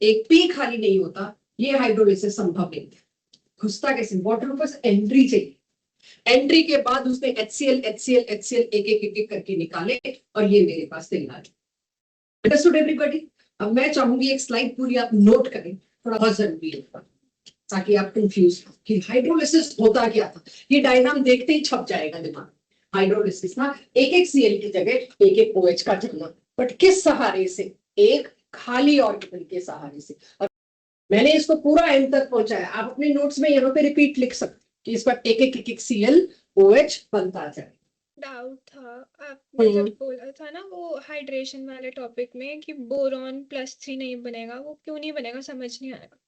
एक p खाली नहीं होता, ये हाइड्रोलिसिस संभव नहीं था। घुसता कैसे, वाटर के पास एंट्री चाहिए, एंट्री के बाद उसने HCl एक करके निकाले, और ये मेरे पास तैयार। Understood everybody? अब मैं चाहूंगी एक स्लाइड पूरी आप नोट करें, थोड़ा बहुत जरूरी है ताकि आप कंफ्यूज हो कि हाइड्रोलिसिस होता क्या था। ये डायग्राम देखते ही छप जाएगा दिमाग। हाइड्रोलिसिस ना एक Cl की जगह एक OH का जुड़ना, बट किस सहारे से, एक खाली ऑर्बिटल के सहारे से। और मैंने इसको पूरा एंड तक पहुंचाया, आप अपने नोट्स में यहाँ पे रिपीट लिख सकते कि इस पर एक Cl OH बनता जाए। डाउट था, आपने जब बोला था ना वो हाइड्रेशन वाले टॉपिक में कि बोरॉन +3 नहीं बनेगा, वो क्यों नहीं बनेगा समझ नहीं आया।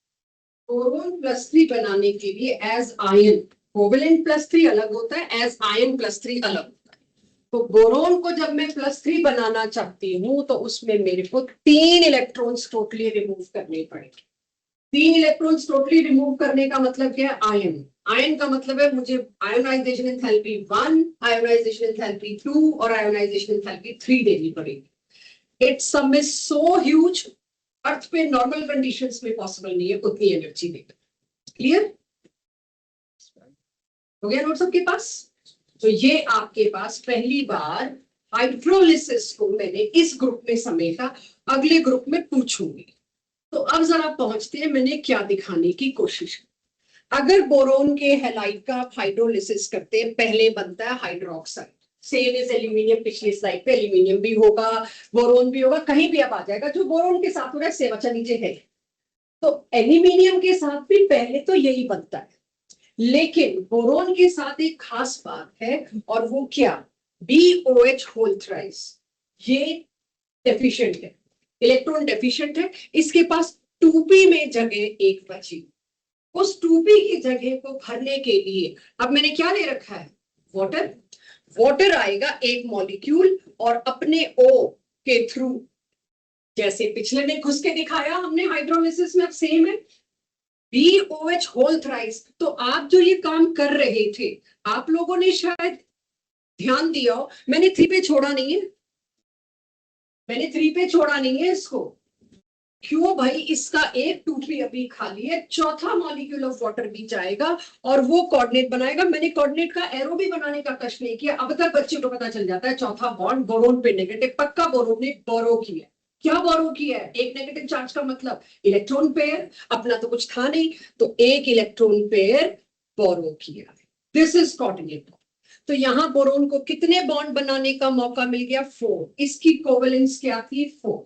बोरोन +3 बनाने के लिए एज आयन, कोवेलेंट +3 अलग होता है, एज आयन +3 अलग होता है। तो बोरोन को जब मैं +3 बनाना चाहती हूँ तो उसमें मेरे को 3 इलेक्ट्रॉन्स टोटली रिमूव करने पड़ेंगे। 3 इलेक्ट्रॉन्स टोटली रिमूव करने का मतलब क्या है, आयन। आयन का मतलब है मुझे आयोनाइजेशन एंथैल्पी 1, आयोनाइजेशन एंथैल्पी 2 और आयोनाइजेशन एंथैल्पी 3 देनी पड़ेगी। It's sum is so huge, earth पे नॉर्मल कंडीशंस में पॉसिबल नहीं है उतनी एनर्जी देना। क्लियर हो गया नोट सबके पास? तो ये आपके पास पहली बार हाइड्रोलिसिस को मैंने इस ग्रुप में समेटा, अगले ग्रुप में पूछूंगी। तो अब जरा पहुंचते हैं मैंने क्या दिखाने की कोशिश की। अगर बोरोन के हैलाइड का आप हाइड्रोलिसिस करते हैं, पहले बनता है हाइड्रोक्साइड, सेम इज एल्यूमिनियम, पिछली स्लाइड पे एल्यूमिनियम भी होगा, बोरोन भी होगा, कहीं भी अब आ जाएगा। जो बोरोन के साथ हो रहा है सेवचा नीचे है, तो एल्यूमिनियम के साथ भी पहले तो यही बनता है, लेकिन बोरोन के साथ एक खास बात है, और वो क्या, BOH होल थ्राइस, ये डेफिशिएंट है, इलेक्ट्रॉन डेफिशिएंट है, इसके पास 2p में जगह एक बची। उस 2p की जगह को भरने के लिए अब मैंने क्या ले रखा है, वाटर। वाटर आएगा एक मॉलिक्यूल और अपने O के थ्रू, जैसे पिछले ने घुस के दिखाया हमने हाइड्रोलिसिस में, अब सेम है, BOH होल थ्राइस। तो आप जो ये काम कर रहे थे, आप लोगों ने शायद ध्यान दिया हो, मैंने 3 पे छोड़ा नहीं है, मैंने 3 पे छोड़ा नहीं है इसको। क्यों भाई, इसका एक 2p अभी खाली है, चौथा मॉलिक्यूल ऑफ वाटर भी जाएगा और वो कोऑर्डिनेट बनाएगा। मैंने कोऑर्डिनेट का एरो भी बनाने का कष्ट नहीं किया। अब तक बच्चे को पता चल जाता है चौथा बॉन्ड बोरोन पे नेगेटिव, पक्का बोरोन ने बोरो किया। क्या बोरो किया है? एक नेगेटिव चार्ज का मतलब इलेक्ट्रॉन पेयर, अपना तो कुछ था नहीं, तो एक इलेक्ट्रॉन पेयर बोरो किया। This is coordinate. तो यहां बोरोन को कितने बॉन्ड बनाने का मौका मिल गया? 4। इसकी कोवेलेंस क्या थी? 4।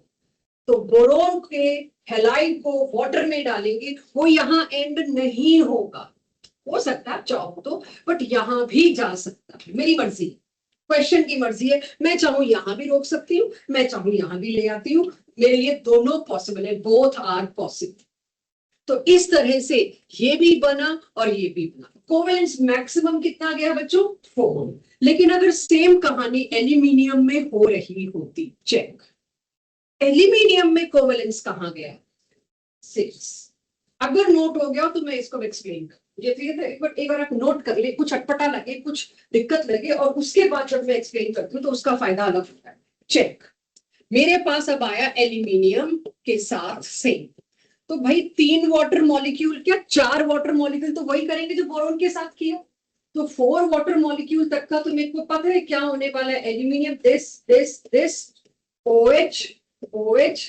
तो बोरोन के हैलाइड को वाटर में डालेंगे, वो यहां एंड नहीं होगा। हो सकता है चाहो तो, बट यहां भी जा सकता है, मेरी मर्जी, क्वेश्चन की मर्जी है। मैं चाहूं यहां भी रोक सकती हूँ, मैं चाहूं यहां भी ले आती हूँ, मेरे लिए दोनों पॉसिबल है, बोथ आर पॉसिबल। तो इस तरह से ये भी बना और ये भी बना। कोवेलेंस मैक्सिमम कितना गया बच्चों? 4। लेकिन अगर सेम कहानी एल्यूमिनियम में हो रही होती, चेक, एल्यूमिनियम में कोवेलेंस कहां गया? 6। अगर नोट हो गया तो मैं इसको एक्सप्लेन कर, ये एक बार आप नोट कर ले, कुछ अटपटा लगे, कुछ दिक्कत लगे, और उसके बाद जब मैं एक्सप्लेन करती हूँ तो उसका फायदा अलग होता है। चेक, मेरे पास अब आया एल्यूमिनियम के साथ सेम, तो भाई 3 वाटर मॉलिक्यूल, क्या 4 वाटर मॉलिक्यूल तो वही करेंगे जो बोरोन के साथ किया। तो 4 वाटर मॉलिक्यूल तक का तो मेरे को पता है क्या होने वाला है। Aluminium this this this, OH OH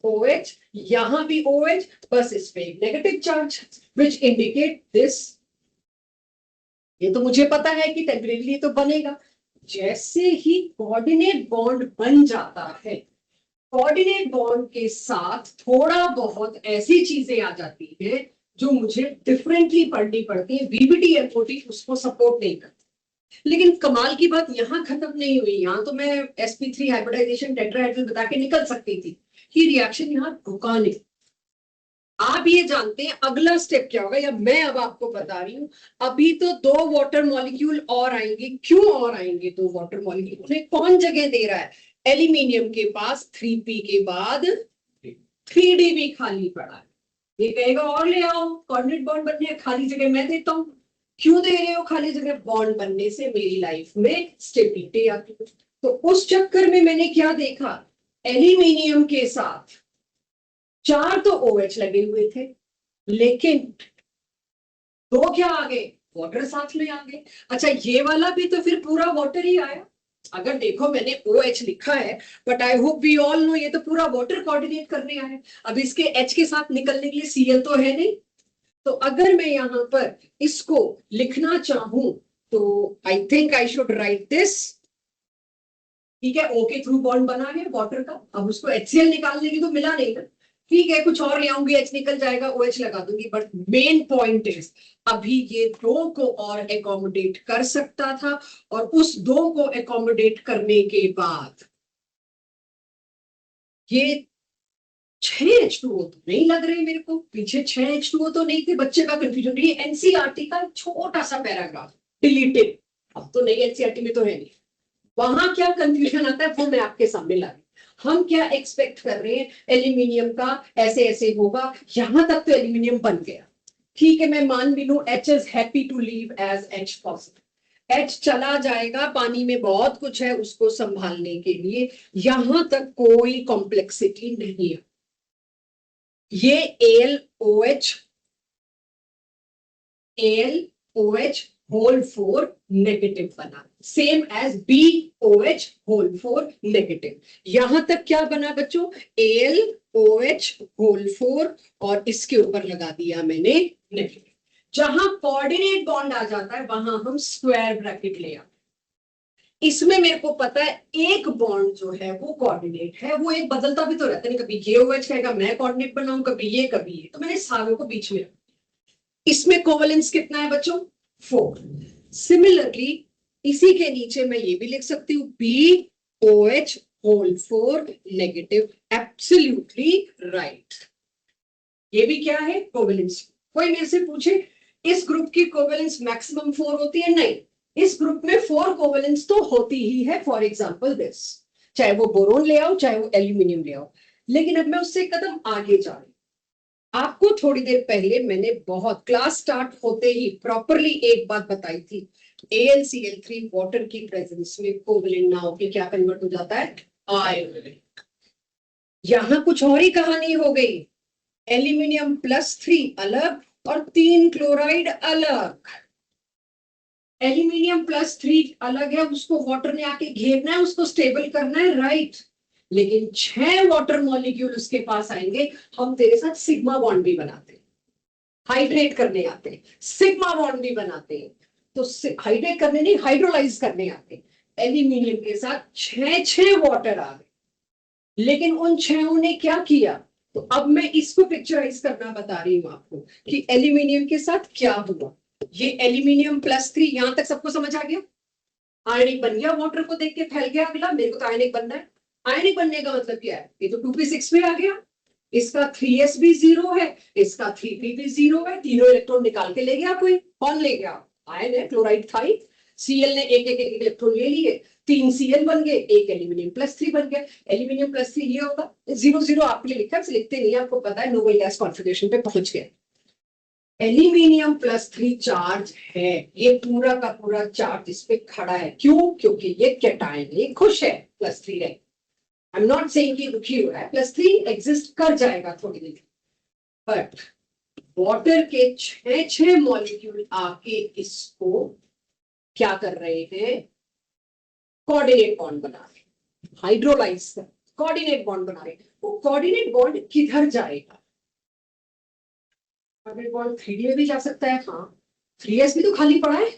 OH, यहां भी OH, बस इस पे negative charge which indicate this. ये तो मुझे पता है कि टेम्परेरी तो बनेगा। जैसे ही कोऑर्डिनेट बॉन्ड बन जाता है, कोऑर्डिनेट बॉन्ड के साथ थोड़ा बहुत ऐसी चीजें आ जाती है जो मुझे डिफरेंटली पढ़नी पड़ती है। बीबीटी एफओटी उसको सपोर्ट नहीं करती। लेकिन कमाल की बात यहां खत्म नहीं हुई। यहां तो मैं sp3 हाइब्रिडाइजेशन टेट्राहेड्रल बता के निकल सकती थी, कि रिएक्शन यहां रुका नहीं। आप ये जानते हैं अगला स्टेप क्या होगा, या मैं अब आपको बता रही हूं। अभी तो 2 वाटर मॉलिक्यूल और आएंगे। क्यों और आएंगे 2 वाटर मॉलिक्यूल? उन्हें कौन जगह दे रहा है? एल्यूमिनियम के पास 3p के बाद 3d भी खाली पड़ा है। ये कहेगा और ले आओ, कोऑर्डिनेट बॉन्ड बनने, खाली जगह मैं देता हूं। क्यों दे रहे हो खाली जगह? बॉन्ड बनने से मेरी लाइफ में स्टेबिलिटी आती है। तो उस चक्कर में मैंने क्या देखा, एल्यूमिनियम के साथ 4 तो OH लगे हुए थे, लेकिन 2 क्या आ गए? वाटर साथ में आ गए। अच्छा, ये वाला भी तो फिर पूरा वाटर ही आया। अगर देखो मैंने OH लिखा है, but I hope we all know ये तो पूरा वाटर कोऑर्डिनेट करने आया है। अब इसके H के साथ निकलने के लिए Cl तो है नहीं। तो अगर मैं यहां पर इसको लिखना चाहूं तो I think I should write this. ठीक है, O के थ्रू बॉन्ड बना है वाटर का। अब उसको HCl निकालने की तो मिला नहीं ना, ठीक है, कुछ और ले आऊंगी, H निकल जाएगा, OH लगा दूंगी। बट मेन पॉइंट इज, अभी ये 2 को और एकोमोडेट कर सकता था, और उस 2 को एकोमोडेट करने के बाद ये 6H2O तो नहीं लग रहे मेरे को। पीछे 6H2O तो नहीं थे। बच्चे का कंफ्यूजन, ये एनसीईआरटी का छोटा सा पैराग्राफ डिलीटेड, अब तो नहीं, एनसीईआरटी में तो है नहीं। वहां क्या कंफ्यूजन आता है वो मैं आपके सामने ला रही। हम क्या एक्सपेक्ट कर रहे हैं, एल्यूमिनियम का ऐसे ऐसे होगा, यहां तक तो एल्यूमिनियम बन गया। ठीक है, मैं मान भी लूं H is happy to leave as H positive, H चला जाएगा, पानी में बहुत कुछ है उसको संभालने के लिए, यहां तक कोई कॉम्प्लेक्सिटी नहीं है। ये AlOH होल 4 नेगेटिव बना, same as BOH whole 4 negative. यहां तक क्या बना बच्चों? AlOH होल 4, और इसके ऊपर लगा दिया मैंने नेगेटिव। जहां कोऑर्डिनेट बॉन्ड आ जाता है वहां हम स्क्वायर ब्रैकेट ले आते। इसमें मेरे को पता है एक बॉन्ड जो है वो कोऑर्डिनेट है, वो एक बदलता भी तो रहता है, कभी ये OH कहेगा मैं कोऑर्डिनेट बनाऊं, कभी ये कभी ये, तो मैंने सारों को बीच में रखा। इसमें कोवेलेंस कितना है बच्चों? 4। सिमिलरली इसी के नीचे मैं ये भी लिख सकती हूँ, BOH whole 4 negative. Absolutely right. ये भी क्या है? कोवेलेंस। कोई मेरे से पूछे इस ग्रुप की कोवेलेंस मैक्सिमम 4 होती है? नहीं, इस ग्रुप में 4 कोवेलेंस तो होती ही है। फॉर एग्जांपल दिस, चाहे वो बोरोन ले आओ चाहे वो एल्यूमिनियम ले आओ। लेकिन अब मैं उससे कदम आगे जा रही हूं। आपको थोड़ी देर पहले मैंने बहुत क्लास स्टार्ट होते ही प्रॉपरली एक बात बताई थी AlCl3 वाटर की प्रेजेंस में कोवेलेंट ना होके क्या कन्वर्ट हो जाता है, आयोनिक। यहां कुछ और ही कहानी हो गई, एल्यूमिनियम +3 अलग और 3 क्लोराइड अलग। एल्यूमिनियम +3 अलग है, उसको वाटर ने आके घेरना है, उसको स्टेबल करना है, राइट। लेकिन 6 वाटर मॉलिक्यूल उसके पास आएंगे, हम तेरे साथ सिग्मा बॉन्ड भी बनाते हैं, हाइड्रेट करने आते हैं, सिग्मा बॉन्ड भी बनाते हैं। तो हाइड्रेट करने नहीं, हाइड्रोलाइज करने आते हैं। एल्यूमिनियम के साथ 6 वाटर आ गए, लेकिन उन 6 ने क्या किया, तो अब मैं इसको पिक्चराइज करना बता रही हूं आपको कि एल्यूमिनियम के साथ क्या हुआ। ये एल्यूमिनियम +3, यहां तक सबको समझ आ गया। आयनिक बन गया, वाटर को देख के फैल गया, अगला मेरे को तो आयनिक बनना है। आयनिक बनने का मतलब क्या है, ये तो 2p6 में आ गया, इसका 3s भी 0 है, इसका 3p भी 0 है, तीनों इलेक्ट्रॉन निकाल के ले गया कोई, कौन ले गया, आयन है, क्लोराइड था ही। Cl ने एक एक एक इलेक्ट्रॉन ले लिए, 3 Cl बन गए, एक एल्यूमिनियम +3 बन गया। एल्यूमिनियम +3 ये होगा 0 0, आपके लिए लिखा है, लिखते नहीं, आपको पता है नोबेल गैस कॉन्फिगरेशन पे पहुंच गए। एल्यूमिनियम +3 चार्ज है, ये पूरा का पूरा चार्ज इस पे खड़ा है, क्यों, क्योंकि ये कैटायन, ये खुश है, +3 है। आई एम नॉट सेइंग कि दुखी हो रहा है, +3 एग्जिस्ट कर जाएगा थोड़ी देर, बट वाटर के 6 मॉलिक्यूल आके इसको क्या कर रहे हैं, कोऑर्डिनेट बॉन्ड बना रहे, हाइड्रोलाइज कर, कोऑर्डिनेट बॉन्ड बना रहे। वो कोऑर्डिनेट बॉन्ड किधर जाएगा, कोऑर्डिनेट बॉन्ड 3D में भी जा सकता है, हाँ 3s भी तो खाली पड़ा है,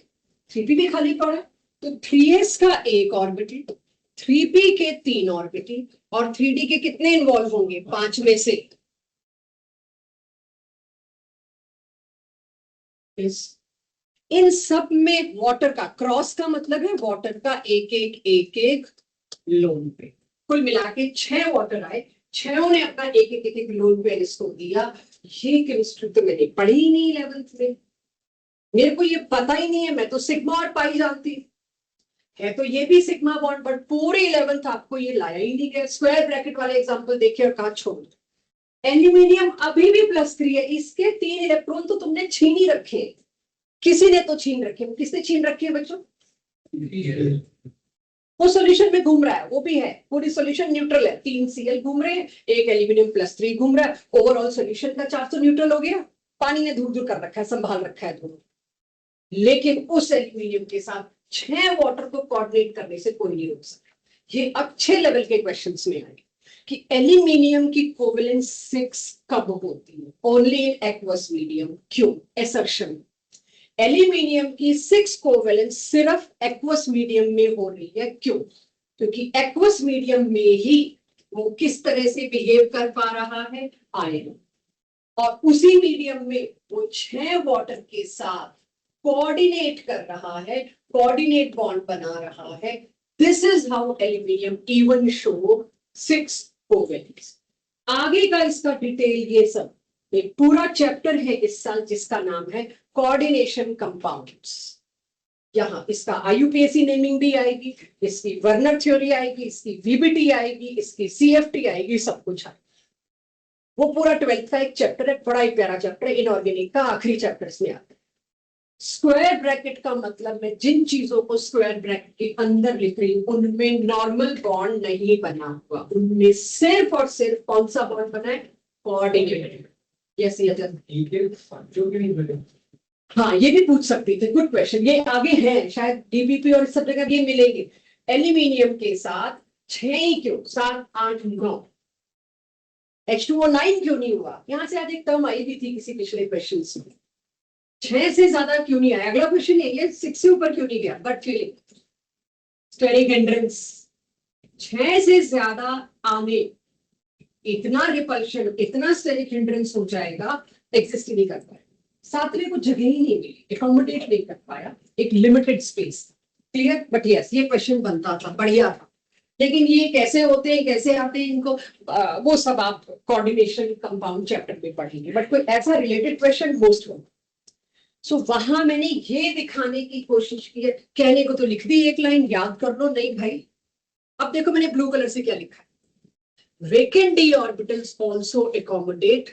3p भी खाली पड़ा है, तो 3s का एक ऑर्बिटल, 3p के 3 ऑर्बिटल, और 3d के कितने इन्वॉल्व होंगे, 5 में से। इन सब में वाटर का, क्रॉस का मतलब है वाटर का एक एक लोन पे, कुल मिला के 6 वाटर आए, 6 ने अपना एक लोन पे इसको दिया। ये केमिस्ट्री तो मैंने पढ़ी ही नहीं 11th में, मेरे को ये पता ही नहीं है, मैं तो सिग्मा और पाई जानती है, तो ये भी सिग्मा बॉन्ड, बट पूरे 11th आपको ये लाया ही नहीं गया। स्क्वायर ब्रैकेट वाले एग्जांपल देखिए और कहा छोड़। एल्यूमिनियम अभी भी +3 है, इसके 3 इलेक्ट्रॉन तो तुमने छीन ही रखे, किसी ने तो छीन रखे, किसने छीन रखे हैं बच्चों, वो सॉल्यूशन में घूम रहा है, वो भी है, पूरी सॉल्यूशन न्यूट्रल है, 3 Cl घूम रहे हैं, एक एल्यूमिनियम +3 घूम रहा है, ओवरऑल सॉल्यूशन का चार्ज तो न्यूट्रल हो गया, पानी ने दूर दूर कर रखा है, संभाल रखा है दोनों। लेकिन उस एल्यूमिनियम के साथ 6 वाटर को कोऑर्डिनेट करने से कोई नहीं रोक सकता। ये अच्छे लेवल के क्वेश्चंस में आए कि एल्यूमिनियम की कोवेलेंस 6 कब होती है, ओनली इन एक्वस मीडियम, क्यों, असर्शन एल्यूमिनियम की 6 कोवेलेंस सिर्फ एक्वस मीडियम में हो रही है, क्यों, क्योंकि एक्वस मीडियम में ही वो किस तरह से बिहेव कर पा रहा है, आयन, और उसी मीडियम में वो 6 वाटर के साथ कोऑर्डिनेट कर रहा है, कोऑर्डिनेट बॉन्ड बना रहा है। This is how aluminium even show 6 कोवेलेंस। आगे का इसका डिटेल ये सब एक पूरा चैप्टर है इस साल, जिसका नाम है कोऑर्डिनेशन कंपाउंड्स। यहाँ इसका IUPAC नेमिंग भी आएगी, इसकी वर्नर थ्योरी आएगी, इसकी VBT आएगी, इसकी CFT आएगी, सब कुछ आएगा। वो पूरा 12th का एक चैप्टर है, बड़ा ही प्यारा चैप्टर है, इनऑर्गेनिक का आखिरी चैप्टर इसमें आता है। स्क्वायर ब्रैकेट का मतलब मैं जिन चीजों को स्क्वायर ब्रैकेट के अंदर लिख रही हूँ उनमें नॉर्मल बॉन्ड नहीं बना हुआ, उनमें सिर्फ और सिर्फ कौन सा बॉन्ड बना है, कोऑर्डिनेट। यस हाँ, ये भी पूछ सकती थे, गुड क्वेश्चन, ये आगे है शायद DBP और सब जगह ये मिलेंगे। एल्यूमिनियम के साथ 6 ही क्यों, 7 8 9, H2O 9 क्यों नहीं हुआ, यहां से आज एक टर्म आई भी थी किसी पिछले क्वेश्चन में, 6 से ज्यादा क्यों नहीं आया, अगला क्वेश्चन ये 6 से ऊपर क्यों नहीं गया, गट फीलिंग, स्टेरिक हिंड्रेंस, 6 से ज्यादा आने, इतना रिपल्शन, इतना स्टेरिक हिंड्रेंस हो जाएगा, एग्जिस्ट ही नहीं कर पाएगा, 7वें को जगह ही नहीं मिली, एकोमोडेट नहीं कर पाया, एक limited space, clear. But yes, ये क्वेश्चन बनता था, बढ़िया था, लेकिन ये कैसे होते हैं, कैसे आते हैं इनको, वो सब आप कोऑर्डिनेशन कंपाउंड चैप्टर में पढ़ेंगे, बट कोई ऐसा रिलेटेड क्वेश्चन मोस्ट होगा। सो वहां मैंने ये दिखाने की कोशिश की है, कहने को तो लिख दी एक लाइन, याद कर लो, नहीं भाई। अब देखो मैंने ब्लू कलर से क्या लिखा है, vacant d orbitals also accommodate,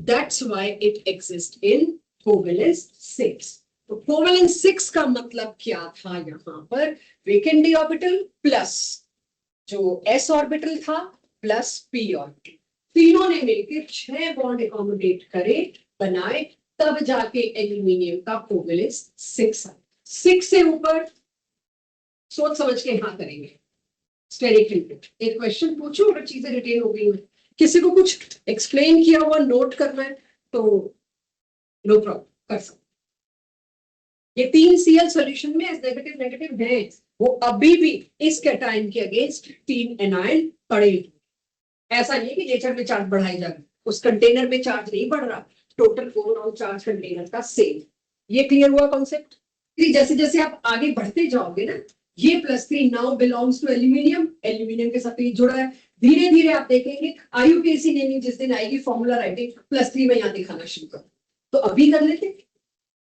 that's why it exists in covalence 6. तो कोवेलेंट 6 का मतलब क्या था यहाँ पर? वेकेंट डी ऑर्बिटल प्लस जो एस ऑर्बिटल था प्लस पी ऑर्बिटल, तीनों ने मिलकर 6 बॉन्ड अकोमोडेट करे, बनाए, तब जाके एल्यूमिनियम का कोवेलेंस 6 आया। 6 से ऊपर सोच समझ के हाँ करेंगे। स्टेरिक एक क्वेश्चन पूछो, अगर चीजें रिटेन हो गई, किसी को कुछ एक्सप्लेन किया हुआ नोट करना है तो नो प्रॉब्लम, कर सकते। ये 3 Cl सॉल्यूशन में एस नेगेटिव नेगेटिव है, वो अभी भी इस कैटायन के अगेंस्ट 3 एनायन पड़े। ऐसा नहीं कि नेचर में चार्ज बढ़ाई जा रही, उस कंटेनर में चार्ज नहीं बढ़ रहा, टोटल ओवरऑल चार्ज कंटेनर का सेम। ये क्लियर हुआ कॉन्सेप्ट? जैसे जैसे आप आगे बढ़ते जाओगे ना, ये +3 now belongs to aluminium, aluminium के साथ ये जुड़ा है। धीरे धीरे आप देखेंगे आईयूपीएसी नेमिंग जिस दिन आएगी, फॉर्मूला राइटिंग +3 में यहाँ दिखाना शुरू कर। तो अभी कर लेते,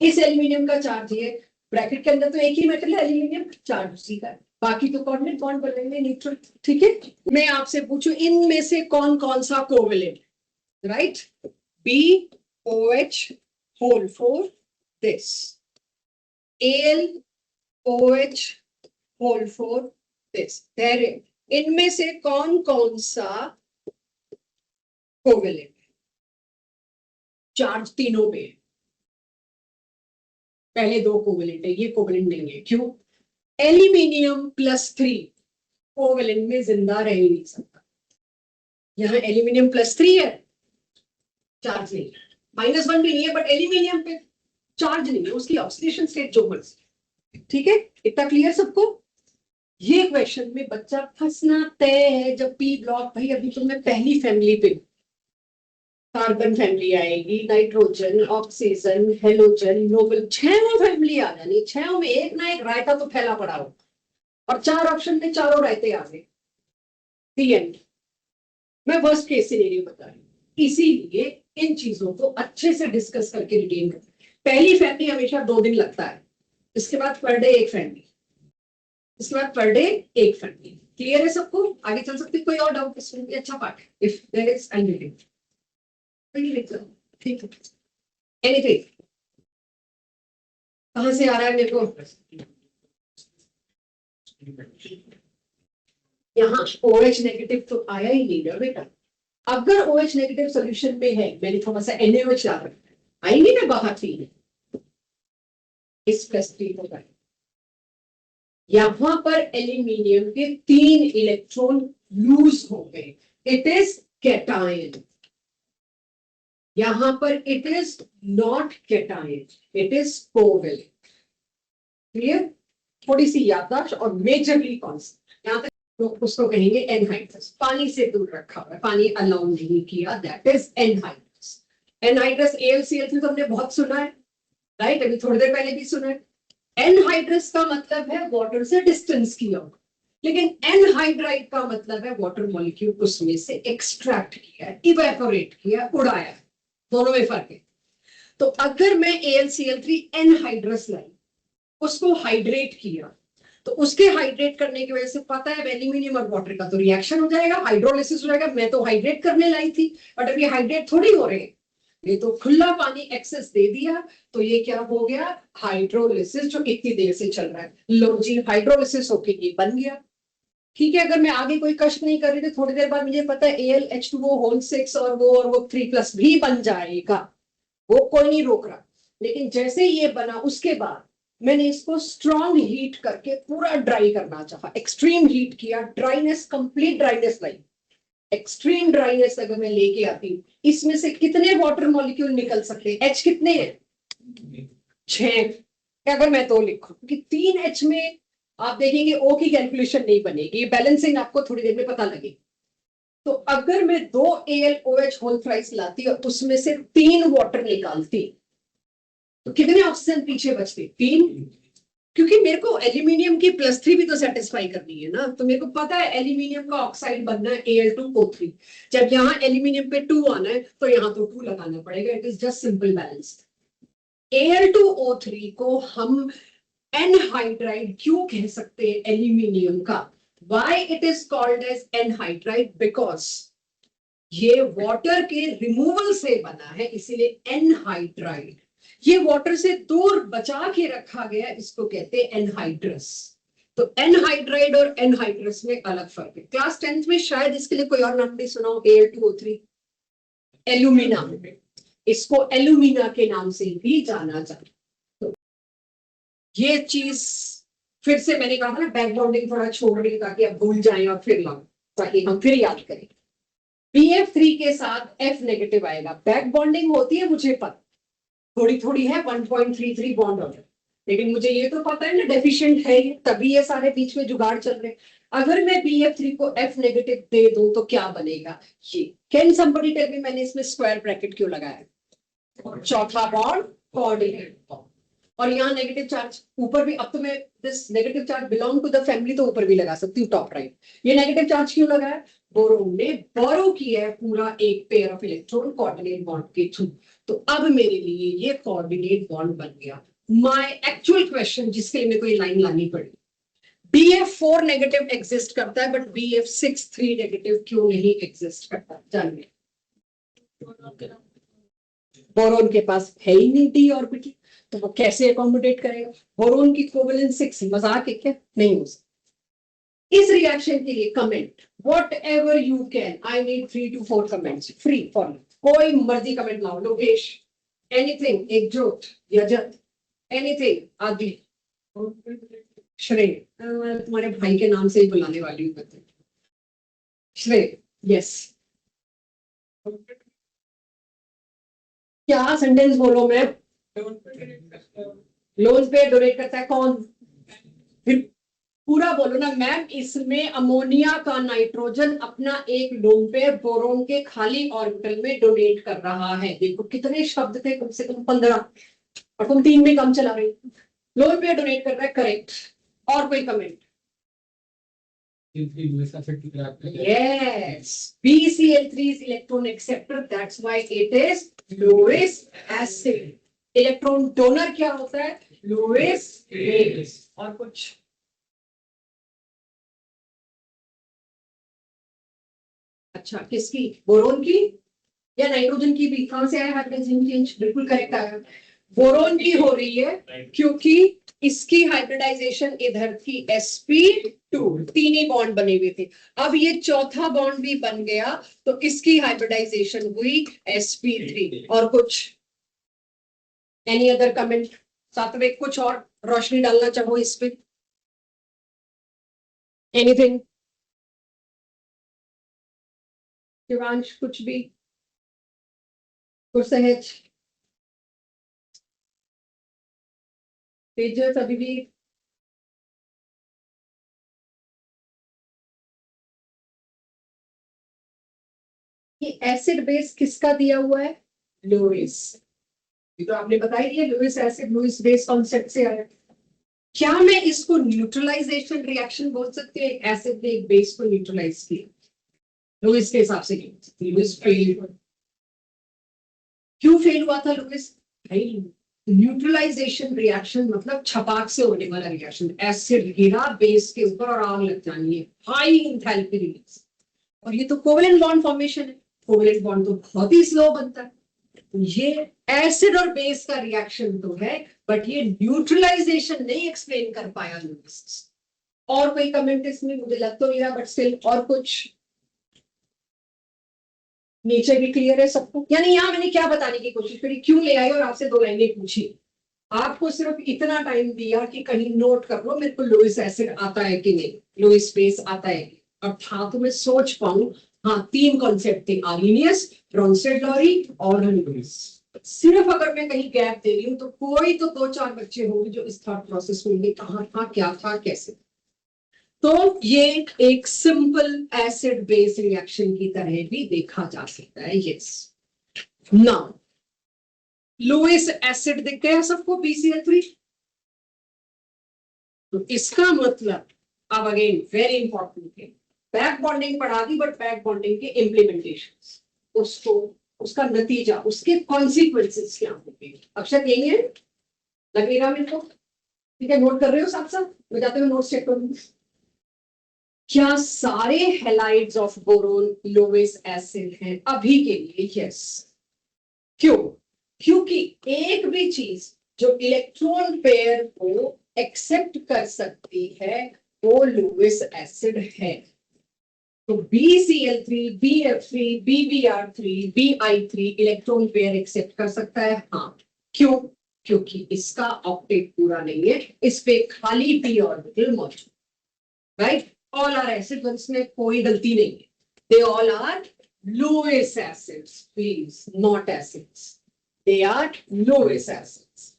इस एल्यूमिनियम का चार्ज ये, ब्रैकेट के अंदर तो एक ही मेटल है एल्यूमिनियम, चार्ज उसी का है, बाकी तो कोऑर्डिनेट बॉन्ड बनेंगे न्यूट्रल। ठीक है, मैं आपसे पूछूं इनमें से कौन कौन सा covalent, right? BOH whole 4 this, AlOH whole 4 this, इनमें से कौन कौन सा कोवेलेंट? चार्ज तीनों पे, पहले 2 कोवेलेंट है, ये कोवेलेंट नहीं है। क्यों? एल्यूमिनियम +3 कोवेलेंट में जिंदा रह ही नहीं सकता। यहाँ एल्यूमिनियम +3 है, चार्ज नहीं, -1 भी नहीं है, बट एल्यूमिनियम पे चार्ज नहीं है, उसकी ऑक्सीडेशन स्टेट जो मर्जी। ठीक है, इतना क्लियर सबको? ये क्वेश्चन में बच्चा फंसना तय है जब पी ब्लॉक, भाई अभी तो मैं पहली फैमिली पे, कार्बन फैमिली आएगी, nitrogen, oxygen, halogen, noble, 6 family आ जानी, 6 में एक ना एक रायता तो फैला पड़ा हो, और 4 ऑप्शन में चारों रायते आ गए। दी एंड। मैं वर्स्ट केस सिनेरियो बता रही हूँ, इसीलिए इन चीजों को अच्छे से डिस्कस करके रिटेन कर। पहली फैमिली हमेशा 2 दिन लगता है, इसके बाद पर डे एक फैमिली, इसके बाद पर डे एक फैमिली। क्लियर है सबको? आगे चल सकते? कोई और डाउट इसमें? अच्छा पार्ट है, if there is I will ठीक है। एनीथिंग कहां से आ रहा है मेरे को? यहाँ OH नेगेटिव तो आया ही नहीं ना बेटा। अगर OH नेगेटिव सोल्यूशन में है, मैंने थोड़ा सा NaOH डाल रखा है, आएंगे ना बाहर 3, इस +3 होगा। यहां पर एल्यूमिनियम के 3 इलेक्ट्रॉन लूज हो गए, इट इज कैटायन। यहां पर it is not cation, it is covalent. Clear? थोड़ी सी याददाश्त और मेजरली कॉन्सेप्ट यहां तक, तो उसको कहेंगे एनहाइड्रस। पानी से दूर रखा हुआ है, पानी अलाउ नहीं किया, that is anhydrous. Anhydrous AlCl3 तो हमने बहुत सुना है, राइट? अभी थोड़ी देर पहले भी सुना है। एनहाइड्रस का मतलब है वाटर से डिस्टेंस किया, लेकिन एनहाइड्राइड का मतलब है वाटर मॉलिक्यूल उसमें से एक्सट्रैक्ट किया, इवेपोरेट किया, उड़ाया। दोनों में फर्क है। तो अगर मैं AlCl3 एनहाइड्रस लाई, उसको हाइड्रेट किया, तो उसके हाइड्रेट करने की वजह से पता है एल्यूमिनियम और वाटर का तो रिएक्शन हो जाएगा, हाइड्रोलिसिस हो जाएगा। मैं तो हाइड्रेट करने लाई थी, बट अब ये हाइड्रेट थोड़ी हो रहे हैं, ये तो खुला पानी एक्सेस दे दिया, तो ये क्या हो गया? हाइड्रोलिसिस, जो इतनी देर से चल रहा है। लो जी, हाइड्रोलिसिस होके ये बन गया। ठीक है, अगर मैं आगे कोई कष्ट नहीं कर रही तो थोड़ी देर बाद मुझे पता है AlH2O होल 6 और वो 3+ भी बन जाएगा, वो कोई नहीं रोक रहा। लेकिन जैसे ये बना, उसके बाद मैंने इसको स्ट्रॉन्ग हीट करके पूरा ड्राई करना चाहा, एक्सट्रीम हीट किया, ड्राइनेस, कंप्लीट ड्राइनेस लाई। एक्सट्रीम ड्राइनेस अगर मैं लेके आती हूँ, इसमें से कितने वाटर मॉलिक्यूल निकल सकते हैं? H कितने हैं? 6। अगर मैं 2 लिखूं, क्योंकि 3H में आप देखेंगे O की कैलकुलेशन नहीं बनेगी, बैलेंसिंग आपको थोड़ी देर में पता लगेगी। तो अगर मैं 2 AlOH होल थ्राइस लाती और उसमें से 3 वाटर निकालती, तो कितने ऑक्सीजन पीछे बचते? 3। क्योंकि मेरे को एल्यूमिनियम की +3 भी तो सेटिस्फाई करनी है ना, तो मेरे को पता है एल्यूमिनियम का ऑक्साइड बनना है Al2O3। जब यहाँ एल्यूमिनियम पे 2 आना है, तो यहाँ तो 2 लगाना पड़ेगा। It is just simple balance. Al2O3 को हम एनहाइड्राइड क्यों कह सकते हैं एल्यूमिनियम का? Why it is called as anhydride? Because ये वाटर के रिमूवल से बना है, इसीलिए एनहाइड्राइड। ये वाटर से दूर बचा के रखा गया, इसको कहते हैं एनहाइड्रस। तो एनहाइड्राइड और एनहाइड्रस में अलग फर्क है। क्लास 10th में शायद इसके लिए कोई और नाम नहीं सुना हो, Al2O3, एल्यूमिना, इसको एल्यूमिना के नाम से भी जाना जाता है। तो ये चीज फिर से मैंने कहा था ना, बैक बॉन्डिंग थोड़ा छोड़ रही ताकि आप भूल जाएं और फिर लाओ, ताकि हम फिर याद करें। BF3 के साथ F नेगेटिव आएगा, बैक बॉन्डिंग होती है मुझे पता, थोड़ी थोड़ी है, 1.33 बॉन्ड ऑर्डर, लेकिन मुझे ये तो पता है ना डेफिशिएंट है ये, तभी ये सारे बीच में जुगाड़ चल रहे। अगर मैं BF3 को F नेगेटिव दे दूं तो क्या बनेगा ये? कैन समबडी टेल मी, मैंने इसमें स्क्वायर ब्रैकेट क्यों लगाया? चौथा बॉन्ड कोऑर्डिनेट बॉन्ड, और यहाँ नेगेटिव चार्ज ऊपर भी, अब तो मैं this negative charge belong to the family तो ऊपर भी लगा सकती हूँ, टॉप राइट। ये नेगेटिव चार्ज क्यों लगा है? बोरोन ने बोरो किया है पूरा एक pair of electron coordinate bond के थ्रू, तो अब मेरे लिए ये कोऑर्डिनेट बॉन्ड बन गया। माय एक्चुअल क्वेश्चन जिसके लिए मेरे को ये लाइन लानी पड़ी, BF4 नेगेटिव एग्जिस्ट करता है बट BF6 3 नेगेटिव क्यों नहीं एग्जिस्ट करता? जानिए। बोरोन के पास है ही नहीं d ऑर्बिटल, तो वो कैसे अकोमोडेट करेगा? बोरोन की कोवेलेंस 6, मजाक है क्या? नहीं हो सकता। इस रिएक्शन के लिए comment what ever you can, I need 3 to 4 comments free for, कोई मर्जी कमेंट लाओ, लोकेश, एनीथिंग, एकजुट, यजत, एनीथिंग, आदि, श्रेय, तुम्हारे भाई के नाम से ही बुलाने वाली हूँ मैं, श्रेय, यस, क्या सेंटेंस बोलो? मैं लोन पे डोनेट करता है कौन? फिर पूरा बोलो ना मैम। इसमें अमोनिया का नाइट्रोजन अपना एक लोन पे बोरोन के खाली ऑर्बिटल में डोनेट कर रहा है। देखो कितने शब्द थे, कम से कम 15, और तुम 3 में कम चला रही। लोन पे डोनेट कर रहा है, करेक्ट। और कोई comment? Yes, BCl3 is electron acceptor, that's why it is Lewis acid. Electron donor क्या होता है? Lewis base. और कुछ? अच्छा, किसकी? बोरोन की या नाइट्रोजन की भी? कहां से आया हाइड्रोजन चेंज? बिल्कुल करेक्ट आया, बोरोन की हो रही है क्योंकि इसकी हाइब्रिडाइजेशन इधर थी sp2, 3 ही बॉन्ड बने हुए थे, अब ये चौथा बॉन्ड भी बन गया तो इसकी हाइब्रिडाइजेशन हुई sp3। और कुछ? Any other comment? साथ में कुछ और रोशनी डालना चाहो इस पे? एनीथिंग? शिवांश कुछ भी? कुछ सहज? तेजस अभी भी? ये एसिड बेस किसका दिया हुआ है? लुईस। ये तो आपने बता ही दिया, Lewis acid Lewis base concept से आया। क्या मैं इसको न्यूट्रलाइजेशन रिएक्शन बोल सकती हूँ? एसिड ने एक बेस को न्यूट्रलाइज किया, लुईस के हिसाब से लुईस फेल। क्यों फेल हुआ था लुईस? भाई न्यूट्रलाइजेशन रिएक्शन मतलब छपाक से होने वाला रिएक्शन, एसिड गिरा बेस के ऊपर और आग लग जानी है, हाई एंथैल्पी रिलीज। और ये तो कोवेलेंट बॉन्ड फॉर्मेशन है, कोवेलेंट बॉन्ड तो बहुत ही स्लो बनता है। ये एसिड और बेस का रिएक्शन तो है बट ये न्यूट्रलाइजेशन नहीं एक्सप्लेन कर पाया लुईस। और कोई कमेंट इसमें? मुझे लग तो नहीं रहा बट स्टिल। और कुछ? नीचे भी क्लियर है सबको? यानी यहाँ मैंने क्या बताने की कोशिश करी, क्यों ले आई और आपसे 2 लाइनें पूछी, आपको सिर्फ इतना टाइम दिया कि कहीं नोट कर लो मेरे को लुईस एसिड आता है कि नहीं, लुईस बेस आता है। अब था तो मैं सोच पाऊं, हाँ 3 कॉन्सेप्ट थे, आर्लिनियस, ब्रोंस्टेड लॉरी और लुईस। सिर्फ अगर मैं कहीं गैप दे रही हूँ तो कोई तो 2-4 बच्चे होंगे जो इस थॉट प्रोसेस में कहाँ था, क्या था, कैसे। तो ये एक सिंपल एसिड बेस रिएक्शन की तरह भी देखा जा सकता है। यस, नाउ लुईस एसिड दिख गया सबको, BCl3। तो इसका मतलब अब अगेन वेरी इंपॉर्टेंट है, बैक बॉन्डिंग पढ़ा दी बट बैक बॉन्डिंग के इम्प्लीमेंटेशन, उसको, उसका नतीजा, उसके कॉन्सिक्वेंसेस क्या होंगे। अक्षर यही है, लगेगा मेरे को? ठीक है, नोट कर रहे हो साथ साथ? मैं जाते हुए नोट चेक करूंगी। क्या सारे halides of boron Lewis acid हैं अभी के लिए? यस। क्यों? क्योंकि एक भी चीज जो इलेक्ट्रॉन पेयर को एक्सेप्ट कर सकती है वो लुईस एसिड है। तो BCl3, BF3, BBr3, Bi3 electron pair accept कर सकता है। हाँ, क्यों? क्योंकि इसका ऑक्टेट पूरा नहीं है, इस पे खाली p ऑर्बिटल मौजूद, राइट। ऑल आर एसिड, इसमें कोई गलती नहीं है, they all are Lewis acids, please, not acids, they are Lewis acids।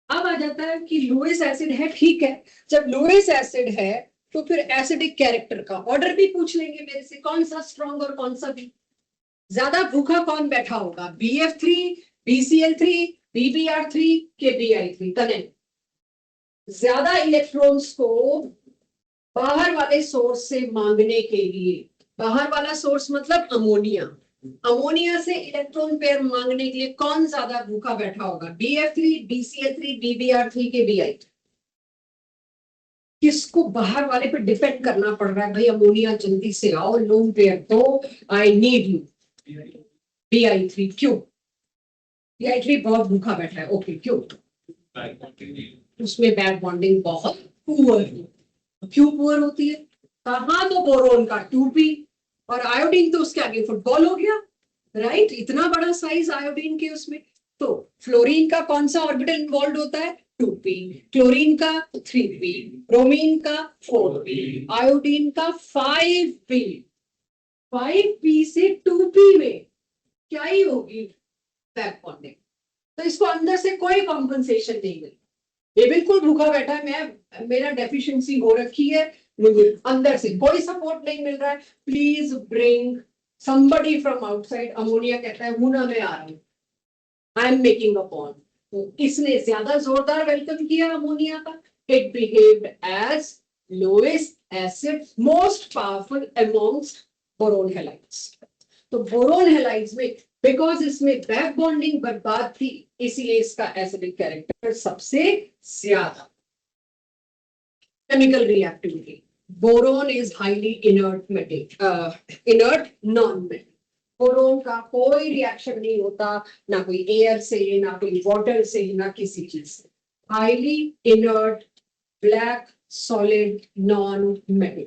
अब आ जाता है कि लुईस एसिड है, ठीक है, जब लुईस एसिड है तो फिर एसिडिक कैरेक्टर का ऑर्डर भी पूछ लेंगे मेरे से, कौन सा स्ट्रॉन्ग और कौन सा वीक। ज्यादा भूखा कौन बैठा होगा, BF3, BCl3, BBr3 के Bi3? तने ज्यादा इलेक्ट्रॉन्स को बाहर वाले सोर्स से मांगने के लिए, बाहर वाला सोर्स मतलब अमोनिया, अमोनिया से इलेक्ट्रॉन पेयर मांगने के लिए कौन ज्यादा भूखा बैठा होगा, BF3, BCl3, BBr3 के Bi? किसको बाहर वाले पे डिपेंड करना पड़ रहा है, भाई अमोनिया जल्दी से आओ, लोन पेयर तो आई नीड यू, Bi3। क्यों? Bi3 बहुत भूखा बैठा है, ओके, क्यों? उसमें बैक बॉन्डिंग बहुत पुअर, क्यों पुअर होती है? कहाँ तो बोरोन का 2p और आयोडीन तो उसके आगे फुटबॉल हो गया, राइट। इतना बड़ा साइज आयोडीन के उसमें। तो फ्लोरीन का कौन सा ऑर्बिटल इन्वॉल्व होता है, 2p, क्लोरीन का 3p, ब्रोमीन का 4p, आयोडीन का 5p। 5p से 2p में क्या ही होगी, बैक बॉन्डिंग। तो इसको अंदर से कोई कॉम्पनसेशन नहीं मिली, ये बिल्कुल भूखा बैठा है, मैं मेरा डेफिशिएंसी हो रखी है, मुझे अंदर से कोई सपोर्ट नहीं मिल रहा है, please bring somebody from outside। Ammonia कहता है हूं ना, मैं आ रहा हूं, I am making a bond. तो इसने ज्यादा जोरदार वेलकम किया अमोनिया का, it behaved as lowest acid, most powerful amongst boron halides. तो बोरोन हैलाइड्स में बिकॉज इसमें बैक बॉन्डिंग बर्बाद थी, इसीलिए इसका एसिडिक कैरेक्टर सबसे ज्यादा। Chemical reactivity, boron is highly inert metal, inert non metal. Boron का कोई रिएक्शन नहीं होता, ना कोई एयर से, ना कोई वाटर से, ना किसी चीज से, highly inert black solid non metal.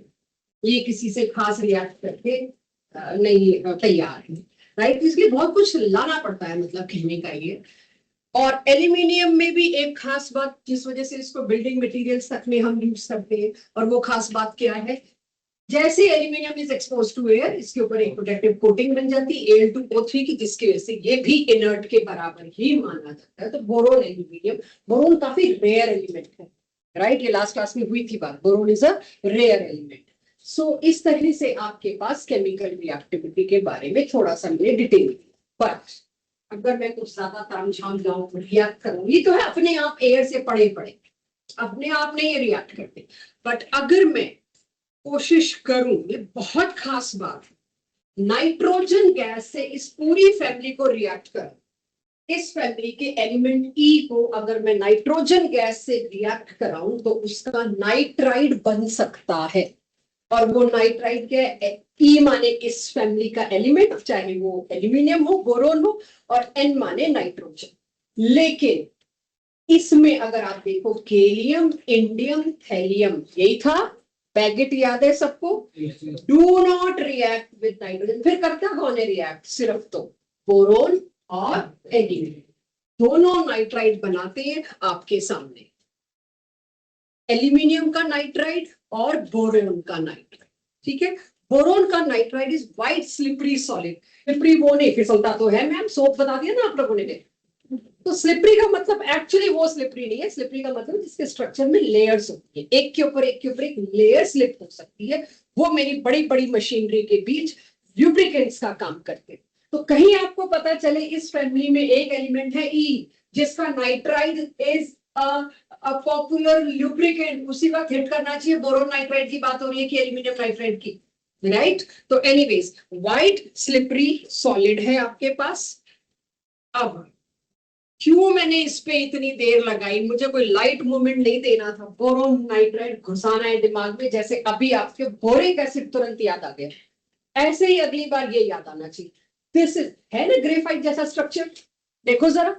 ये किसी से खास रिएक्ट करके नहीं तैयार है, राइट। इसलिए बहुत कुछ लाना पड़ता है, मतलब कहने का ये। और एल्यूमिनियम में भी एक खास बात जिस वजह से इसको बिल्डिंग मटेरियल्स तक में हम यूज करते हैं, और वो खास बात क्या है, जैसे aluminium is expose to air, इसके ऊपर एक प्रोटेक्टिव कोटिंग बन जाती है Al2O3 की, जिसकी वजह से ये भी इनर्ट के बराबर ही माना जाता है। तो बोरोन एल्यूमिनियम, बोरोन काफी रेयर एलिमेंट है, राइट। ये लास्ट क्लास में हुई थी बात, boron is a rare element. So इस तरह से आपके पास केमिकल रिएक्टिविटी के बारे में थोड़ा सा मैंने डिटेल, बट अगर मैं कुछ ज्यादा तामझाम जाऊं रिएक्ट करूंगी तो है अपने आप एयर से पड़े पड़े, अपने आप नहीं रिएक्ट करते। बट अगर मैं कोशिश करूं, ये बहुत खास बात है, नाइट्रोजन गैस से इस पूरी फैमिली को रिएक्ट कर, इस फैमिली के एलिमेंट ई को अगर मैं नाइट्रोजन गैस से रिएक्ट कराऊं तो उसका नाइट्राइड बन सकता है। और वो नाइट्राइड के ई माने इस फैमिली का एलिमेंट, चाहे वो एल्यूमिनियम हो, बोरोन हो, और एन माने नाइट्रोजन। लेकिन इसमें अगर आप देखो केलियम, इंडियम, थैलियम, यही था, पैकेट याद है सबको, do not react with nitrogen. फिर करता कौन है रिएक्ट, सिर्फ तो बोरोन और एल्यूमिनियम दोनों नाइट्राइड बनाते हैं आपके सामने, एल्यूमिनियम का नाइट्राइड और बोरोन का नाइट्राइड, ठीक है। बोरोन का nitride is white slippery solid, slippery वो नहीं फिसलता तो है, मैम सोप बता दिया ना आप लोगों ने। तो स्लिपरी का मतलब एक्चुअली वो स्लिपरी नहीं है, स्लिपरी का मतलब जिसके स्ट्रक्चर में लेयर्स होती है, एक के ऊपर एक के ऊपर एक लेयर स्लिप हो सकती है, वो मेरी बड़ी बड़ी मशीनरी के बीच ल्यूब्रिकेंट्स का काम करते हैं। तो कहीं आपको पता चले इस फैमिली में एक एलिमेंट है ई जिसका nitride is a popular lubricant, उसी वक्त हिट करना चाहिए बोरोन नाइट्राइड की बात हो रही है कि एल्यूमिनियम नाइट्राइड की, राइट। तो एनीवेज व्हाइट स्लिपरी सॉलिड है आपके पास। अब क्यों मैंने इस पे इतनी देर लगाई, मुझे कोई लाइट मूवमेंट नहीं देना था, बोरोन नाइट्राइड घुसाना है दिमाग में, जैसे अभी आपके बोरिक एसिड तुरंत याद आ गया, ऐसे ही अगली बार ये याद आना चाहिए। दिस इज है ना ग्रेफाइट जैसा स्ट्रक्चर, देखो जरा,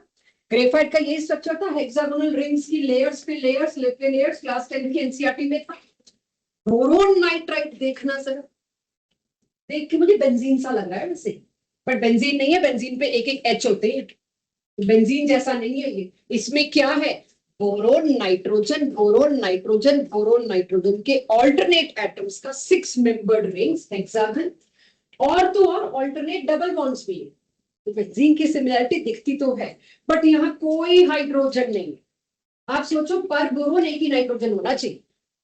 ग्रेफाइट का यही स्ट्रक्चर था, हेक्सागोनल रिंग्स की लेयर्स पे लेयर्स पे लेयर्स, क्लास 10 की एनसीईआरटी में था। बोरोन नाइट्राइट देखना जरा, देख के मुझे बेंजीन सा लग रहा है वैसे, पर बेंजीन नहीं है, बेंजीन पे एक एक एच होते हैं, बेंजीन जैसा नहीं है ये। इसमें क्या है, boron nitrogen boron nitrogen boron nitrogen के ऑल्टरनेट एटम्स का 6 मेंबर्ड रिंग्स हेक्सागन, और तो और ऑल्टरनेट डबल बॉन्ड्स भी है। तो बेंजीन की सिमिलरिटी दिखती तो है, बट यहाँ कोई हाइड्रोजन नहीं है। आप सोचो पर बोरोन एक ही नाइट्रोजन होना चाहिए।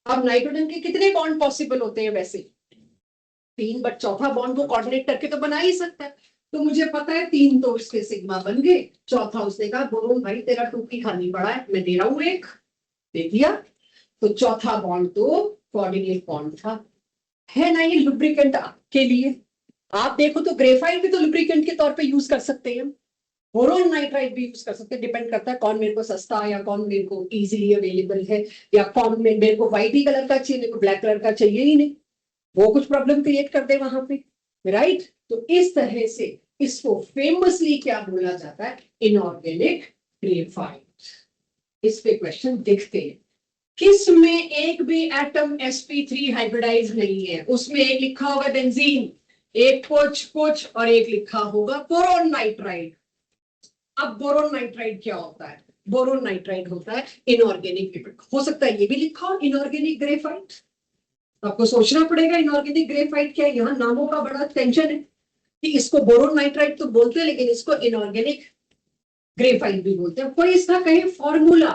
अब नाइट्रोजन के कितने बॉन्ड पॉसिबल होते हैं वैसे, 3, बट चौथा बॉन्ड को कोऑर्डिनेट करके तो बना ही सकता है। तो मुझे पता है 3 तो उसके सिग्मा बन गए, चौथा उसने कहा बोरोन भाई तेरा टूपी खाली पड़ा है, मैं दे रहा हूं एक, दे दिया। तो चौथा बॉन्ड तो कोऑर्डिनेट बॉन्ड था, है ना, ये लुब्रिकेंट के लिए। आप देखो तो ग्रेफाइट भी तो लुब्रिकेंट के तौर पे यूज कर सकते हैं, बोरोन नाइट्राइट भी यूज कर सकते हैं, डिपेंड करता है कौन मेरे को सस्ता है या कौन मेरे को इजीली अवेलेबल है, या कौन मेरे को व्हाइट ही कलर का चाहिए, मेरे को ब्लैक कलर का चाहिए ही नहीं, वो कुछ प्रॉब्लम क्रिएट कर दे वहां पे, राइट। तो इस तरह से इसको फेमसली क्या बोला जाता है, इनऑर्गेनिक ग्रेफाइट। इस पे क्वेश्चन दिखते हैं, किस में एक भी एटम sp3 हाइब्रिडाइज नहीं है, उसमें एक लिखा होगा बेंजीन, एक कुछ और एक लिखा होगा बोरोन नाइट्राइड। अब बोरोन नाइट्राइड क्या होता है, बोरोन नाइट्राइड होता है इनऑर्गेनिक, हो सकता है ये भी लिखा हो इनऑर्गेनिक ग्रेफाइट, आपको सोचना पड़ेगा इनऑर्गेनिक ग्रेफाइट क्या है। यहाँ नामों का बड़ा टेंशन है कि इसको बोरोन नाइट्राइड तो बोलते हैं, लेकिन इसको इनऑर्गेनिक ग्रेफाइट भी बोलते हैं। कोई इसका कहीं फॉर्मूला,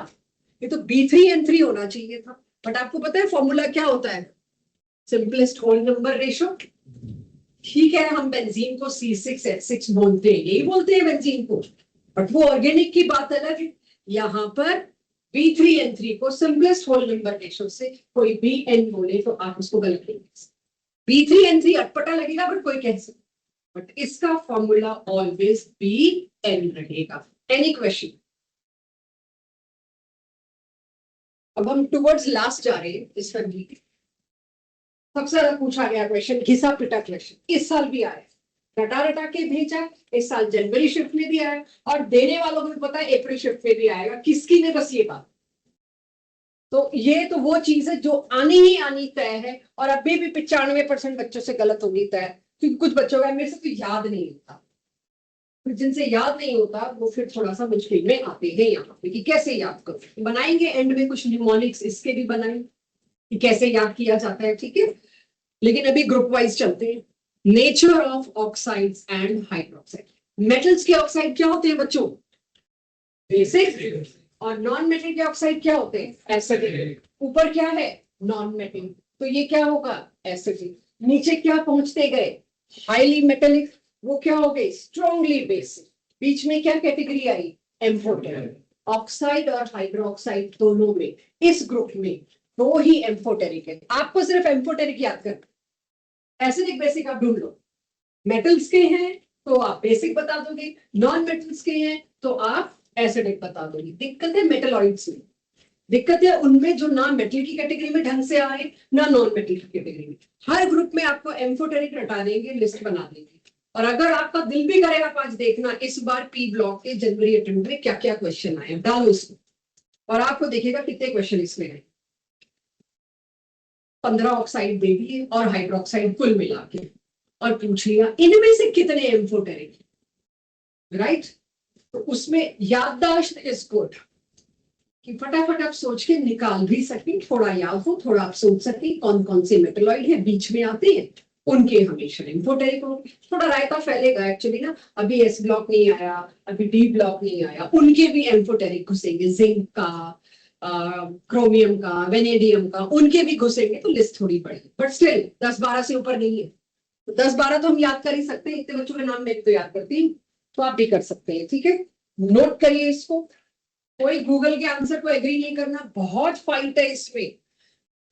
ये तो B3N3 होना चाहिए था, बट आपको पता है फॉर्मूला क्या होता है, सिंपलेस्ट होल नंबर रेशो। ठीक है, हम बेंजीन को C6H6 बोलते हैं, यही बोलते हैं बेंजीन को, बट वो ऑर्गेनिक की बात अलग है। यहाँ पर B3N3 को सिंपलेस्ट होल नंबर रेशो से कोई BN बोले तो आप उसको गलत नहीं कह सकते। B3N3 अटपटा लगेगा बट कोई कह सकता, बट इसका फॉर्मूला ऑलवेज BN रहेगा। Any question? अब हम टुवर्ड्स लास्ट जा रहे हैं इस फैमिली के। सबसे ज्यादा पूछा गया क्वेश्चन, घिसा पिटा क्वेश्चन, इस साल भी आया, रटा रटा के भेजा, इस साल जनवरी शिफ्ट में भी आया, और देने वालों को भी पता है अप्रैल शिफ्ट में भी आएगा, किसकी ने बस ये बात। तो ये तो वो चीज है जो आनी ही आनी तय है, और अभी भी 95% बच्चों से गलत होगी तय, क्योंकि कुछ बच्चों का मेरे से तो याद नहीं होता, जिनसे याद नहीं होता वो फिर थोड़ा सा मुश्किल में आते हैं यहाँ पे कि कैसे याद करो। बनाएंगे एंड में कुछ निमोनिक्स इसके भी बनाएंगे कि कैसे याद किया जाता है, ठीक है। लेकिन अभी ग्रुप वाइज चलते हैं। Nature of oxides and hydroxide. Metals के ऑक्साइड क्या होते हैं बच्चों, बेसिक, और नॉन मेटल के ऑक्साइड क्या होते हैं, एसिडिक। ऊपर क्या है, नॉन मेटल, तो ये क्या होगा, एसिडिक। नीचे क्या पहुंचते गए, हाईली मेटेलिक, वो क्या हो गए, स्ट्रॉन्गली बेसिक। बीच में क्या कैटेगरी आई, एम्फोटेरिक। ऑक्साइड और हाइड्रोक्साइड दोनों में, इस ग्रुप में दो ही एम्फोटेरिक है। आपको सिर्फ एम्फोटेरिक याद करना, एसिडिक बेसिक आप ढूंढ लो। मेटल्स के हैं तो आप बेसिक बता दोगे, नॉन मेटल्स के हैं तो आप एसिडिक बता दोगे। दिक्कत है मेटलॉइड्स में, दिक्कत है उनमें जो ना मेटल की कैटेगरी में ढंग से आए ना नॉन मेटल की कैटेगरी में। हर ग्रुप में आपको एम्फोटेरिक रटा देंगे, लिस्ट बना देंगे। और अगर आपका दिल भी करेगा आज देखना इस बार पी ब्लॉक के जनवरी अटेम्प्ट में क्या क्या क्वेश्चन आए, डालो उसमें और आपको देखिएगा कितने क्वेश्चन इसमें है। 15 ऑक्साइड दे दिए और हाइड्रोक्साइड कुल मिला के, और पूछ लिया इनमें से कितने एम्फोटेरिक, राइट। तो उसमें याददाश्त इज गुड कि फटाफट आप सोच के निकाल भी सकें, थोड़ा याद हो, थोड़ा आप सोच सकें कौन कौन से मेटलॉइड है बीच में आते हैं, उनके हमेशा एम्फोटेरिक हो। थोड़ा रायता फैलेगा एक्चुअली ना, अभी एस ब्लॉक नहीं आया, अभी डी ब्लॉक नहीं आया, उनके भी एम्फोटेरिक घुसेंगे, जिंक का, क्रोमियम का, वेनेडियम का, उनके भी घुसेंगे, तो लिस्ट थोड़ी बड़ी, बट स्टिल 10-12 से ऊपर नहीं है। तो 10-12 तो हम याद कर ही सकते हैं, इतने बच्चों के नाम मैं तो याद करती हूँ, तो आप भी कर सकते हैं, ठीक है। नोट करिए इसको, कोई गूगल के आंसर को एग्री नहीं करना, बहुत फाइट है इसमें,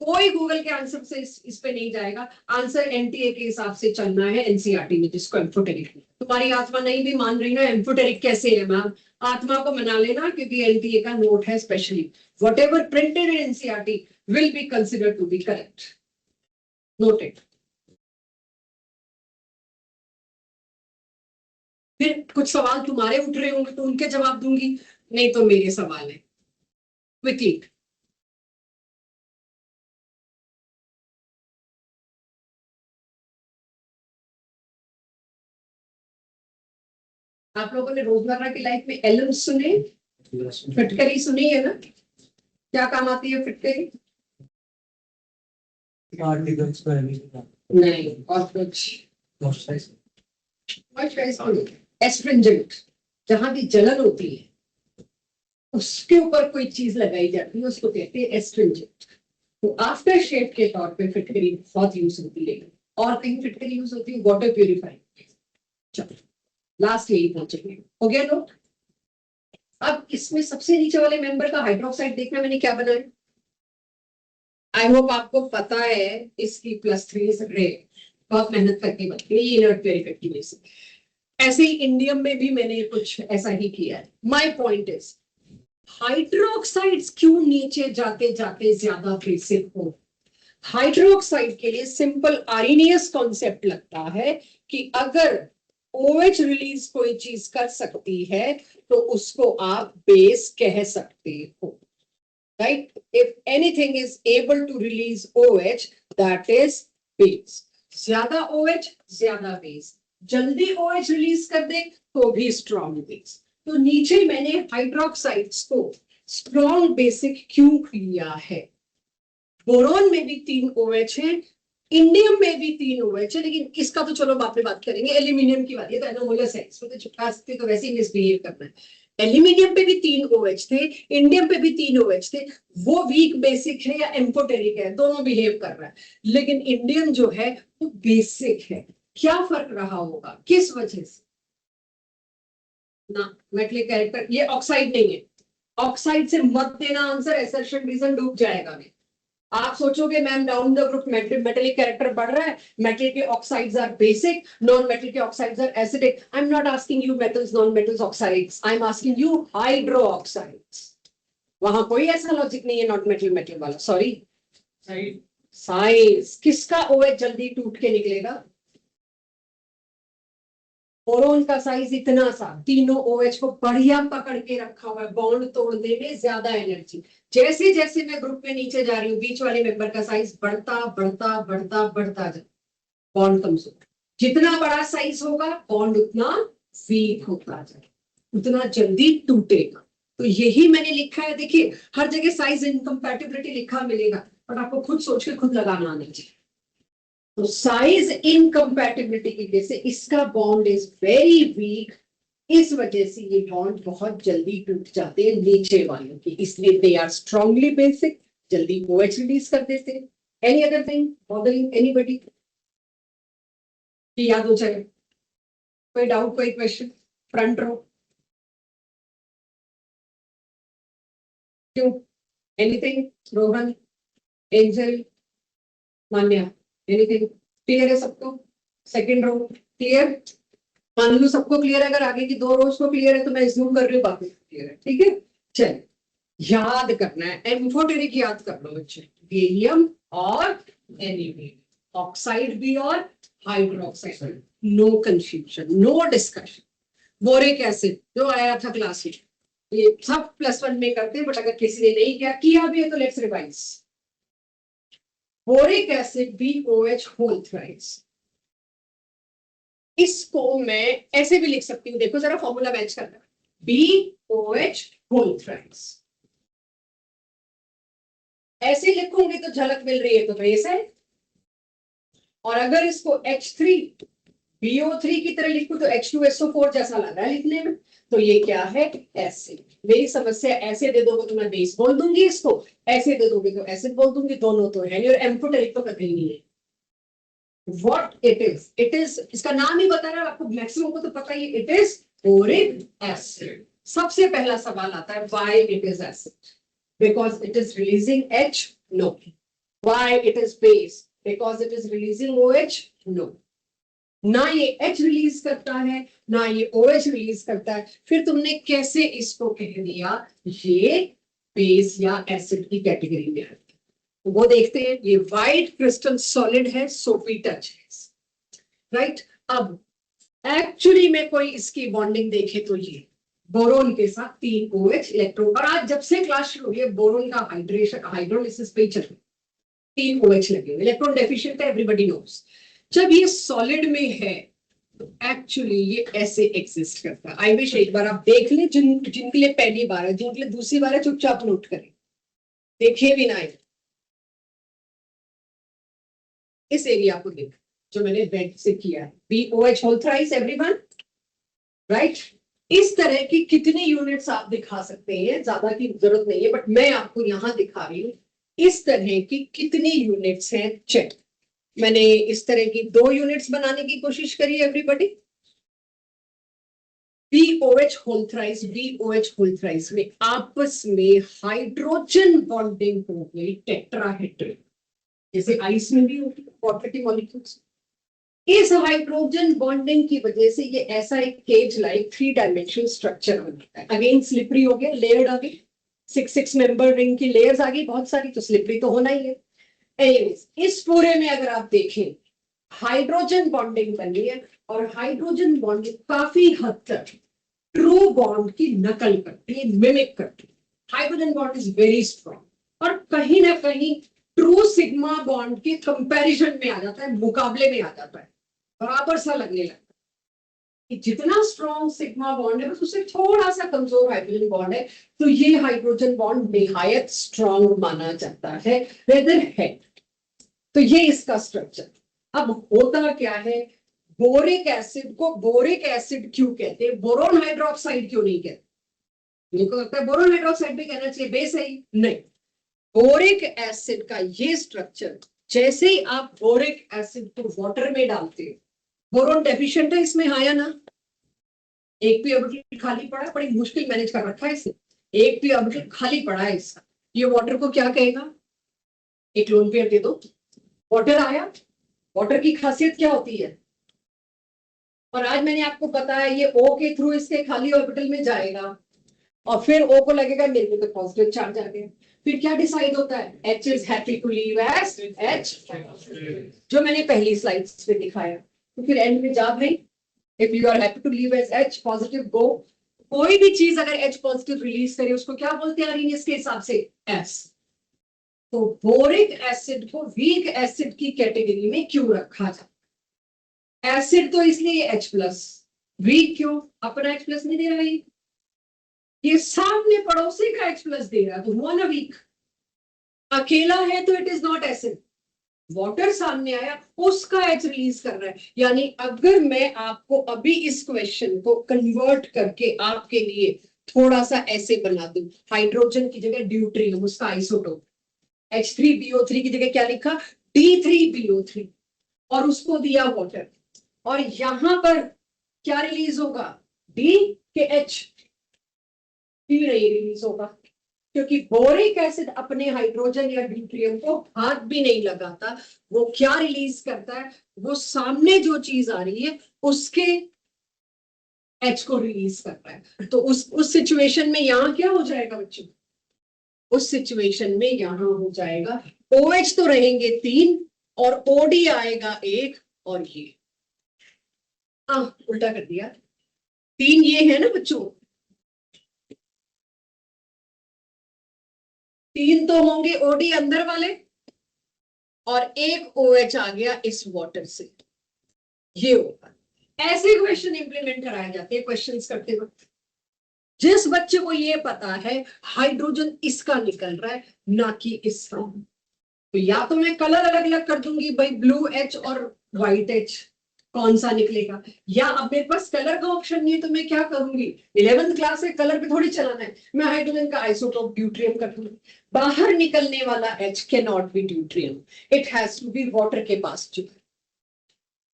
कोई गूगल के आंसर से इस पे नहीं जाएगा। आंसर एनटीए के हिसाब से चलना है, एनसीईआरटी में जिसको एम्फोटेरिक। तुम्हारी आत्मा नहीं भी मान रही ना एम्फोटेरिक कैसे है मैम, आत्मा को मना लेना, क्योंकि एनटीए का नोट है specially, whatever printed in NCERT will be considered to be correct, noted. फिर कुछ सवाल तुम्हारे उठ रहे होंगे तो उनके जवाब दूंगी, नहीं तो मेरे सवाल है। क्विकली आप लोगों ने रोजमर्रा की लाइफ में एलम सुने, फिटकरी सुनी है ना? क्या काम आती है फिटकरी? नहीं, और कुछ एस्ट्रिंजेंट, जहां भी जलन होती है उसके ऊपर कोई चीज लगाई जाती है, उसको कहते हैं एस्ट्रिंजेंट। तो आफ्टर शेव के तौर पे फिटकरी बहुत यूज होती है, और कहीं फिटकरी यूज होती है वाटर प्यूरिफाइंग। चलो लास्ट यही पहुंचेंगे, हो गया नो? अब इसमें सबसे नीचे वाले मेंबर का हाइड्रोक्साइड देखना मैंने क्या बनाया। आई होप आपको पता है इसकी +3 रे बहुत मेहनत करके बनती है इनर्ट प्योरीफाइड की वजह से। ऐसे ही इंडियम में भी मैंने कुछ ऐसा ही किया है। माय पॉइंट इज हाइड्रोक्साइड्स क्यों नीचे जाते जाते ज्यादा बेसिक हो? हाइड्रोक्साइड के लिए सिंपल आर्नियस कॉन्सेप्ट लगता है कि अगर OH रिलीज कोई चीज कर सकती है तो उसको आप बेस कह सकते हो, right? If anything is able to release OH that is base. ज्यादा OH ज्यादा बेस, जल्दी OH रिलीज कर दे तो भी स्ट्रॉन्ग बेस। तो नीचे मैंने हाइड्रोक्साइड्स को स्ट्रॉन्ग बेसिक क्यों लिया है? बोरॉन में भी 3 OH है, इंडियम में भी 3 OH है, लेकिन इसका तो चलो बाद में बात करेंगे। एल्यूमिनियम की बात, ये तो एनोमोलस है, इसमें तो चिपका सकते तो वैसे ही मिसबिहेव करना है। एल्यूमिनियम पे भी 3 OH थे, इंडियम पे भी 3 OH थे। वो वीक बेसिक है या एम्फोटेरिक है, दोनों बिहेव कर रहा है, लेकिन इंडियम जो है वो बेसिक है। क्या फर्क रहा होगा, किस वजह से? ना मेटलिक कैरेक्टर, ये ऑक्साइड नहीं है। ऑक्साइड से मत देना आंसर, असर्शन रीजन डूब जाएगा। मैं आप सोचोगे ma'am down the group metallic character बढ़ रहा है, मेटल के oxides are basic, non metal के oxides are acidic. I am not asking you metals non metals oxides, I am asking you hydro oxides. वहां कोई ऐसा लॉजिक नहीं है नॉट मेटल मेटल वाला, सॉरी। साइज किसका OH जल्दी टूट के निकलेगा? बोरोन का साइज इतना सा, तीनों OH को बढ़िया पकड़ के रखा हुआ है, बॉन्ड तोड़ने में ज्यादा एनर्जी। जैसे जैसे मैं ग्रुप में नीचे जा रही हूँ बीच वाले मेंबर का साइज बढ़ता बढ़ता बढ़ता बढ़ता जाए, बॉन्ड कमजोर। जितना बड़ा साइज होगा बॉन्ड उतना वीक होता जाए, उतना जल्दी टूटेगा। तो यही मैंने लिखा है, देखिए हर जगह साइज इनकम्पैटिबिलिटी लिखा मिलेगा, बट आपको खुद सोच के खुद लगाना आना चाहिए। तो साइज इनकम्पैटिबिलिटी की वजह से इसका बॉन्ड इज वेरी वीक, इस वजह से ये बॉन्ड बहुत जल्दी टूट जाते हैं नीचे वालों की, इसलिए दे आर स्ट्रांगली बेसिक, जल्दी OH रिलीज कर देते हैं। Any other thing bothering anybody? याद हो जाए? कोई डाउट, कोई क्वेश्चन? फ्रंट रो, क्यों? Anything? Rohan, Angel, Manya, anything? Clear है सबको? Second row clear? मान लो सबको क्लियर है, अगर आगे की 2 रोज को क्लियर है तो मैं जूम कर रही हूँ, बाकी क्लियर है, ठीक है? चलिए याद करना है, एम्फोटेरिक याद कर लो बच्चे, बेरियम और एल्यूमिनियम, ऑक्साइड भी और hydroxide, no confusion, no discussion. Boric acid जो आया था क्लास में, ये सब +1 में करते हैं, बट अगर किसी ने नहीं किया भी है तो let's revise. Boric acid BOH whole thrice, इसको मैं ऐसे भी लिख सकती हूँ, देखो जरा फॉर्मूला मैच करना, BOH होल थ्राइस। ऐसे लिखूंगी तो झलक मिल रही है तो बेस है, और अगर इसको H3BO3 की तरह लिखूं तो H2SO4 जैसा लग रहा है लिखने में, तो ये क्या है? एसिड। मेरी समस्या ऐसे दे दोगे तो मैं बेस बोल दूंगी इसको, ऐसे दे दोगे तो एसिड बोल दूंगी, दोनों तो है और एम्फोटेरिक तो कभी नहीं है। What it is, इसका नाम ही बता रहा है आपको, मैक्सिमम को तो पता ही, इट इज बोरिक एसिड। सबसे पहला सवाल आता है why it is acid? Because it is releasing H? No. Why it is base? Because it is releasing OH? No. ना ये H रिलीज करता है ना ये OH रिलीज करता है, फिर तुमने कैसे इसको कह दिया ये बेस या एसिड की कैटेगरी में है? वो देखते हैं, ये व्हाइट क्रिस्टल सॉलिड है, सोफी टच है, राइट? अब एक्चुअली में कोई इसकी बॉन्डिंग देखे तो ये बोरोन के साथ 3 OH इलेक्ट्रॉन, और आज जब से क्लास शुरू हुई है बोरोन का हाइड्रोलिसिस पे ही चल रहा है, 3 OH लगे, इलेक्ट्रॉन डेफिशिएंट है, एवरीबॉडी नोस। जब ये सॉलिड में है तो एक्चुअली ये ऐसे एग्जिस्ट करता है। आई विश एक बार आप देख लें, जिनके लिए पहली बार है, जिनके लिए दूसरी बार है चुपचाप नोट करें, देखे भी ना है। इस एरिया को देख जो मैंने रेड से किया है, BOH whole thrice everyone, right. इस तरह की कितनी यूनिट्स आप दिखा सकते हैं, ज्यादा की जरूरत नहीं है, बट मैं आपको यहां दिखा रही हूं इस तरह की कितनी यूनिट्स हैं। चेक, मैंने इस तरह की 2 यूनिट्स बनाने की कोशिश करी everybody. BOH whole thrice, BOH whole thrice में आपस में हाइड्रोजन बॉन्डिंग हो गई टेट्राहेड्रल, जैसे आइस में भी होती है वाटर की मॉलिक्यूल्स। इस हाइड्रोजन बॉन्डिंग की वजह से ये ऐसा एक केज लाइक 3 डायमेंशनल स्ट्रक्चर बनता है। अगेन स्लिपरी हो गया, लेयर्ड आ गई, 6 मेंबर रिंग की लेयर्स आ गई बहुत सारी, तो स्लिपरी तो होना ही है। एनीवेज, इस पूरे में अगर आप देखें हाइड्रोजन बॉन्डिंग बनी है, और हाइड्रोजन बॉन्डिंग काफी हद तक ट्रू बॉन्ड की नकल करती है, मिमिक करती है। Hydrogen bond is very strong, और कहीं ना कहीं ट्रू सिग्मा बॉन्ड के कंपैरिजन में आ जाता है, मुकाबले में आ जाता है, बराबर सा लगने लगता है कि जितना स्ट्रॉन्ग सिग्मा बॉन्ड है बस उससे थोड़ा सा कमजोर हाइड्रोजन बॉन्ड है, तो ये हाइड्रोजन बॉन्ड निहायत स्ट्रॉन्ग माना जाता है रेदर है। तो ये इसका स्ट्रक्चर। अब होता क्या है, बोरिक एसिड को बोरिक एसिड क्यों कहते हैं, बोरोन हाइड्रोक्साइड क्यों नहीं कहते? मेरे को लगता है बोरोन हाइड्रोक्साइड भी कहना चाहिए, बेस है ही नहीं। बोरिक एसिड का ये स्ट्रक्चर, जैसे ही आप बोरिक एसिड को वाटर में डालते हैं, बोरोन डेफिशिएंट है इसमें, हाँ या ना? एक भी ऑर्बिटल खाली पड़ा है, बड़ी मुश्किल मैनेज कर रखा है इसे, एक भी ऑर्बिटल खाली पड़ा है इसका, ये वाटर को क्या कहेगा, एक लोन पेयर दे दो, वाटर आया। वाटर की खासियत क्या होती है, और आज मैंने आपको बताया ये O के थ्रू इसके खाली ऑर्बिटल में जाएगा, और फिर O को लगेगा मेरे को तो पॉजिटिव चार्ज आ गया, फिर क्या डिसाइड होता है, H is happy to leave as H, जो मैंने पहली स्लाइड्स में दिखाया। तो फिर एंड में जा भाई, if you are happy to leave as H positive go, कोई भी चीज अगर H पॉजिटिव रिलीज करे उसको क्या बोलते हैं इसके हिसाब से, S। तो बोरिक एसिड को वीक एसिड की कैटेगरी में क्यों रखा जाता, एसिड तो इसलिए H प्लस, वीक क्यों, अपना H प्लस नहीं दे रहा, ये सामने पड़ोसी का H प्लस दे रहा, तो हुआ ना वीक। अकेला है तो it is not acid, water सामने आया उसका H रिलीज कर रहा है। यानी अगर मैं आपको अभी इस क्वेश्चन को कन्वर्ट करके आपके लिए थोड़ा सा ऐसे बना दूं, हाइड्रोजन की जगह ड्यूट्रियम, उसका आइसोटोप H3BO3 की जगह क्या लिखा, D3BO3, और उसको दिया वाटर, और यहां पर क्या रिलीज होगा, D के H, D नहीं रिलीज होगा, क्योंकि बोरिक एसिड अपने हाइड्रोजन या ड्यूट्रियम को हाथ भी नहीं लगाता, वो क्या रिलीज करता है, वो सामने जो चीज आ रही है उसके H को रिलीज करता है। तो उस सिचुएशन में यहां क्या हो जाएगा बच्चों, उस सिचुएशन में यहां हो जाएगा OH तो रहेंगे 3 और OD आएगा 1, और ये उल्टा कर दिया, 3 ये है ना बच्चों, 3 तो होंगे OD अंदर वाले, और 1 OH आ गया इस वाटर से, ये होगा। ऐसे क्वेश्चन इंप्लीमेंट कराए जाते हैं क्वेश्चंस करते वक्त। जिस बच्चे को ये पता है हाइड्रोजन इसका निकल रहा है ना कि इसका, तो या तो मैं कलर अलग अलग कर दूंगी भाई, ब्लू H और व्हाइट H कौन सा निकलेगा, या अब मेरे पास कलर का ऑप्शन नहीं है तो मैं क्या करूंगी, 11th क्लास है, कलर पे थोड़ी चलाना है, मैं हाइड्रोजन का आइसोटोप ड्यूट्रियम कर दूंगी। बाहर निकलने वाला H can not be deuterium, it has to be water के पास चुका।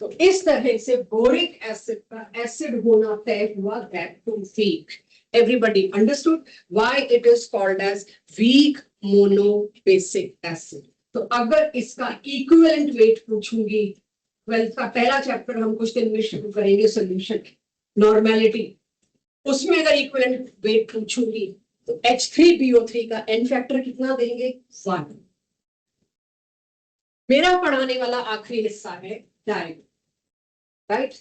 तो इस तरह से बोरिक एसिड का एसिड होना तय हुआ, that too weak. Everybody understood why it is called as weak monobasic acid. तो अगर इसका इक्विवेलेंट वेट पूछूंगी, 12th का पहला चैप्टर हम कुछ दिन में शुरू करेंगे, सोल्यूशन नॉर्मेलिटी, उसमें अगर इक्विवेलेंट वेट पूछूंगी तो H3BO3 का N फैक्टर कितना देंगे, 1। मेरा पढ़ाने वाला आखिरी हिस्सा है डायग्राम, राइट।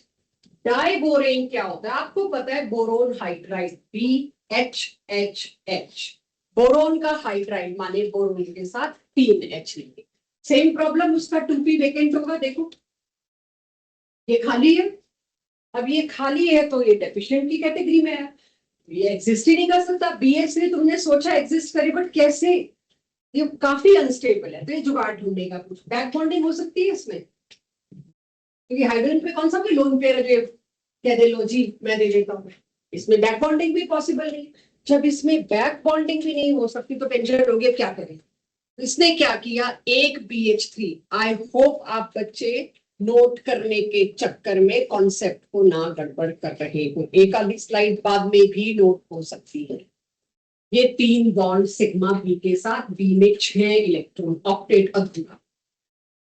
डाइबोरेन क्या होता है आपको पता है, बोरोन हाइड्राइड BHHH। बोरोन का हाइड्राइड माने बोरोन के साथ 3 H लेंगे। सेम प्रॉब्लम उसका 2p वेकेंट होगा, देखो ये खाली है, अब ये खाली है तो ये डेफिशिएंट की कैटेगरी में है, ये एग्जिस्ट ही नहीं कर सकता। BH3 तुमने सोचा एग्जिस्ट करे, बट कैसे, ये काफी अनस्टेबल है, तो ये जुगाड़ ढूंढेगा कुछ। बैक बॉन्डिंग हो सकती है इसमें, क्योंकि हाइड्रोजन पे कौन सा कोई लोन पेयर जो कह दे लो जी मैं दे देता हूँ, इसमें बैक बॉन्डिंग भी पॉसिबल नहीं। जब इसमें बैक बॉन्डिंग भी नहीं हो सकती तो टेंशन हो गया, क्या करें। इसने क्या किया, एक BH3, आई होप आप बच्चे नोट करने के चक्कर में कॉन्सेप्ट को ना गड़बड़ कर रहे हो, एक आधी स्लाइड बाद में भी नोट हो सकती है। ये 3 बॉन्ड सिग्मा बी के साथ, बी में 6 इलेक्ट्रॉन, ऑक्टेट अधूरा।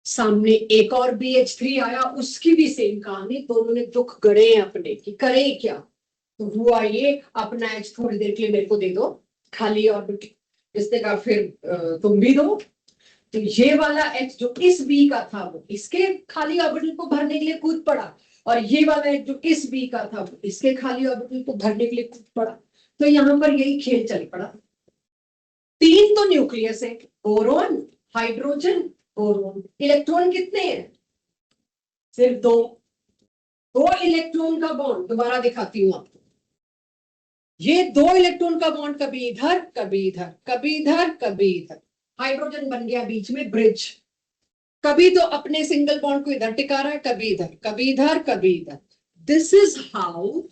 सामने एक और BH3 आया, उसकी भी सेम कहानी, दोनों ने दुख गड़े अपने की, करे क्या। तो हुआ ये, अपना H थोड़ी देर के लिए मेरे को दे दो, खाली ऑर्बिट। इसने कहा फिर तुम भी दो। तो ये वाला H जो इस B का था वो इसके खाली ऑर्बिटल को भरने के लिए कूद पड़ा, और ये वाला H जो इस B का था वो इसके खाली ऑर्बिटल को भरने के लिए कूद पड़ा। तो यहां पर यही खेल चल पड़ा। 3 तो न्यूक्लियस है, बोरोन हाइड्रोजन बोरोन। इलेक्ट्रॉन कितने हैं, सिर्फ 2 इलेक्ट्रॉन का बॉन्ड, दोबारा दिखाती हूं आपको। ये 2 इलेक्ट्रॉन का बॉन्ड कभी इधर कभी इधर, कभी इधर कभी इधर, हाइड्रोजन बन गया बीच में ब्रिज। कभी तो अपने सिंगल बॉन्ड को इधर टिका रहा है, कभी इधर कभी इधर कभी इधर। This is how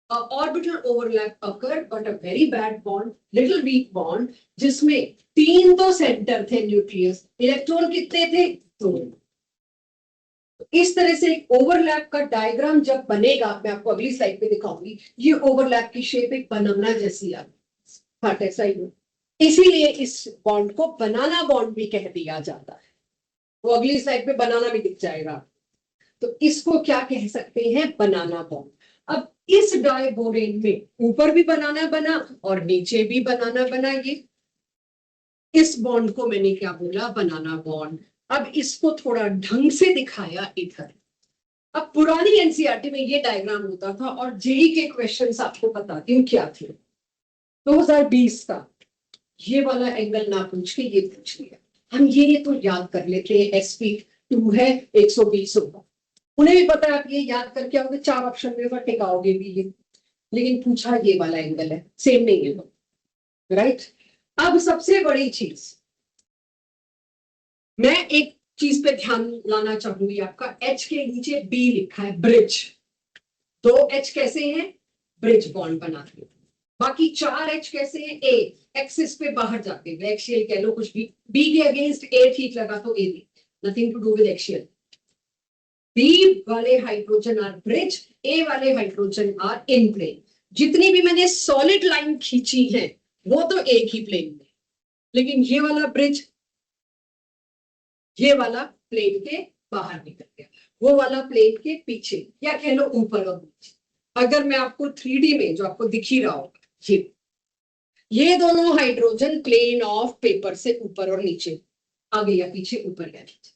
orbital overlap occur, but a very bad bond, little weak bond, जिसमें 3 तो सेंटर थे न्यूक्लियस, इलेक्ट्रॉन कितने थे, 2। इस तरह से ओवरलैप का डायग्राम जब बनेगा, मैं आपको अगली स्लाइड पे दिखाऊंगी, ये ओवरलैप की शेप एक बनाना जैसी आ, हाँ ऐसा ही हो। इसीलिए इस बॉन्ड को बनाना बॉन्ड भी कह दिया जाता है, वो अगली स्लाइड पे बनाना भी दिख जाएगा। तो इसको क्या कह सकते हैं, बनाना बॉन्ड। अब इस डाइबोरेन में ऊपर भी बनाना बना और नीचे भी बनाना बना, ये इस बॉन्ड को मैंने क्या बोला, बनाना बॉन्ड। अब इसको थोड़ा ढंग से दिखाया इधर। अब पुरानी एनसीईआरटी में ये डायग्राम होता था, और जेई के क्वेश्चंस आपको बताती हूँ क्या थे। 2020 का ये वाला एंगल ना पूछ के ये पूछ लिया, हम ये तो याद कर लेते हैं, SP2 है 120 होगा, उन्हें भी पता है आप ये याद करके आओगे, 4 ऑप्शन में टिकाओगे भी ये, लेकिन पूछा ये वाला एंगल है, सेम नहीं है, राइट। अब सबसे बड़ी चीज, मैं एक चीज पे ध्यान लाना चाहूंगी आपका, H के नीचे B लिखा है, ब्रिज। 2 H कैसे हैं, ब्रिज बॉन्ड बनाते हैं। बाकी 4 H कैसे हैं, A एक्सिस पे बाहर जाते हैं, एक्सियल कह लो कुछ भी, B के अगेंस्ट A ठीक लगा तो A भी, nothing to do with axial. B वाले हाइड्रोजन आर ब्रिज, A वाले हाइड्रोजन आर इन प्लेन। जितनी भी मैंने सॉलिड लाइन खींची है वो तो एक ही प्लेन में, लेकिन ये वाला ब्रिज, ये वाला प्लेन के बाहर निकल गया, वो वाला प्लेन के पीछे, या कह लो ऊपर और नीचे। अगर मैं आपको 3D में जो आपको दिख ही रहा होगा, ये दोनों हाइड्रोजन प्लेन ऑफ पेपर से ऊपर और नीचे, आगे या पीछे, ऊपर या नीचे।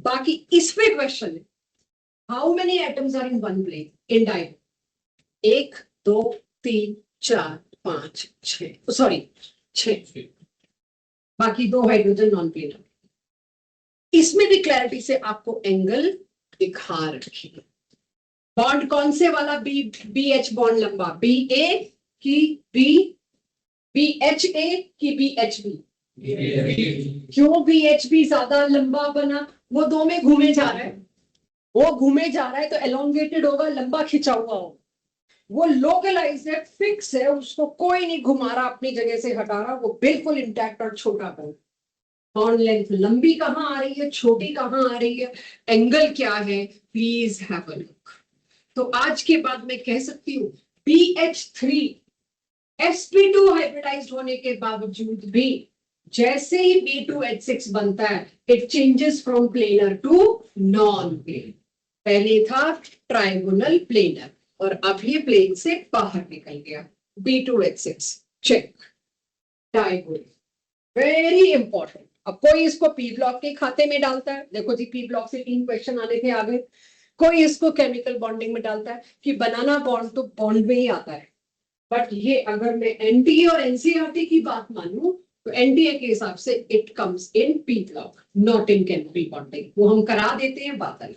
बाकी इस पे क्वेश्चन है, how many atoms are in one plane in diagram, 1 2 3 4 5 6, sorry 6, बाकी 2 हाइड्रोजन नॉन प्लेन। इसमें भी क्लैरिटी से आपको एंगल दिखा रखी है। बॉन्ड कौन से वाला, BH बॉन्ड लंबा, BA की BHA की BHB, क्यों BHB ज्यादा लंबा बना, वो 2 में घूमे जा रहा है, वो घूमे जा रहा है तो एलोंगेटेड होगा, लंबा खिंचा हुआ होगा। वो लोकलाइज है, फिक्स है, उसको कोई नहीं घुमा रहा, अपनी जगह से हटा रहा, वो बिल्कुल इंटैक्ट और छोटा बन। बॉन्ड लेंथ लंबी कहाँ आ रही है, छोटी कहाँ आ रही है, एंगल क्या है, प्लीज हैव अ लुक। तो आज के बाद मैं कह सकती हूँ BH3 sp2 हाइब्रिडाइज्ड होने के बावजूद भी जैसे ही B2H6 बनता है, it changes from planar to non plane. पहले था ट्राइगोनल प्लेनर और अब ये प्लेन से बाहर निकल गया, B2H6 check, diagonal, very important. अब कोई इसको पी ब्लॉक के खाते में डालता है, देखो जी पी ब्लॉक से 3 क्वेश्चन आने थे आगे, कोई इसको केमिकल बॉन्डिंग में डालता है कि बनाना बॉन्ड तो बॉन्ड में ही आता है, बट ये अगर मैं एनटीए और एनसीईआरटी की बात मानूं तो एनटीए के हिसाब से it comes in P block, not in chemical bonding. वो हम करा देते हैं, बात अलग।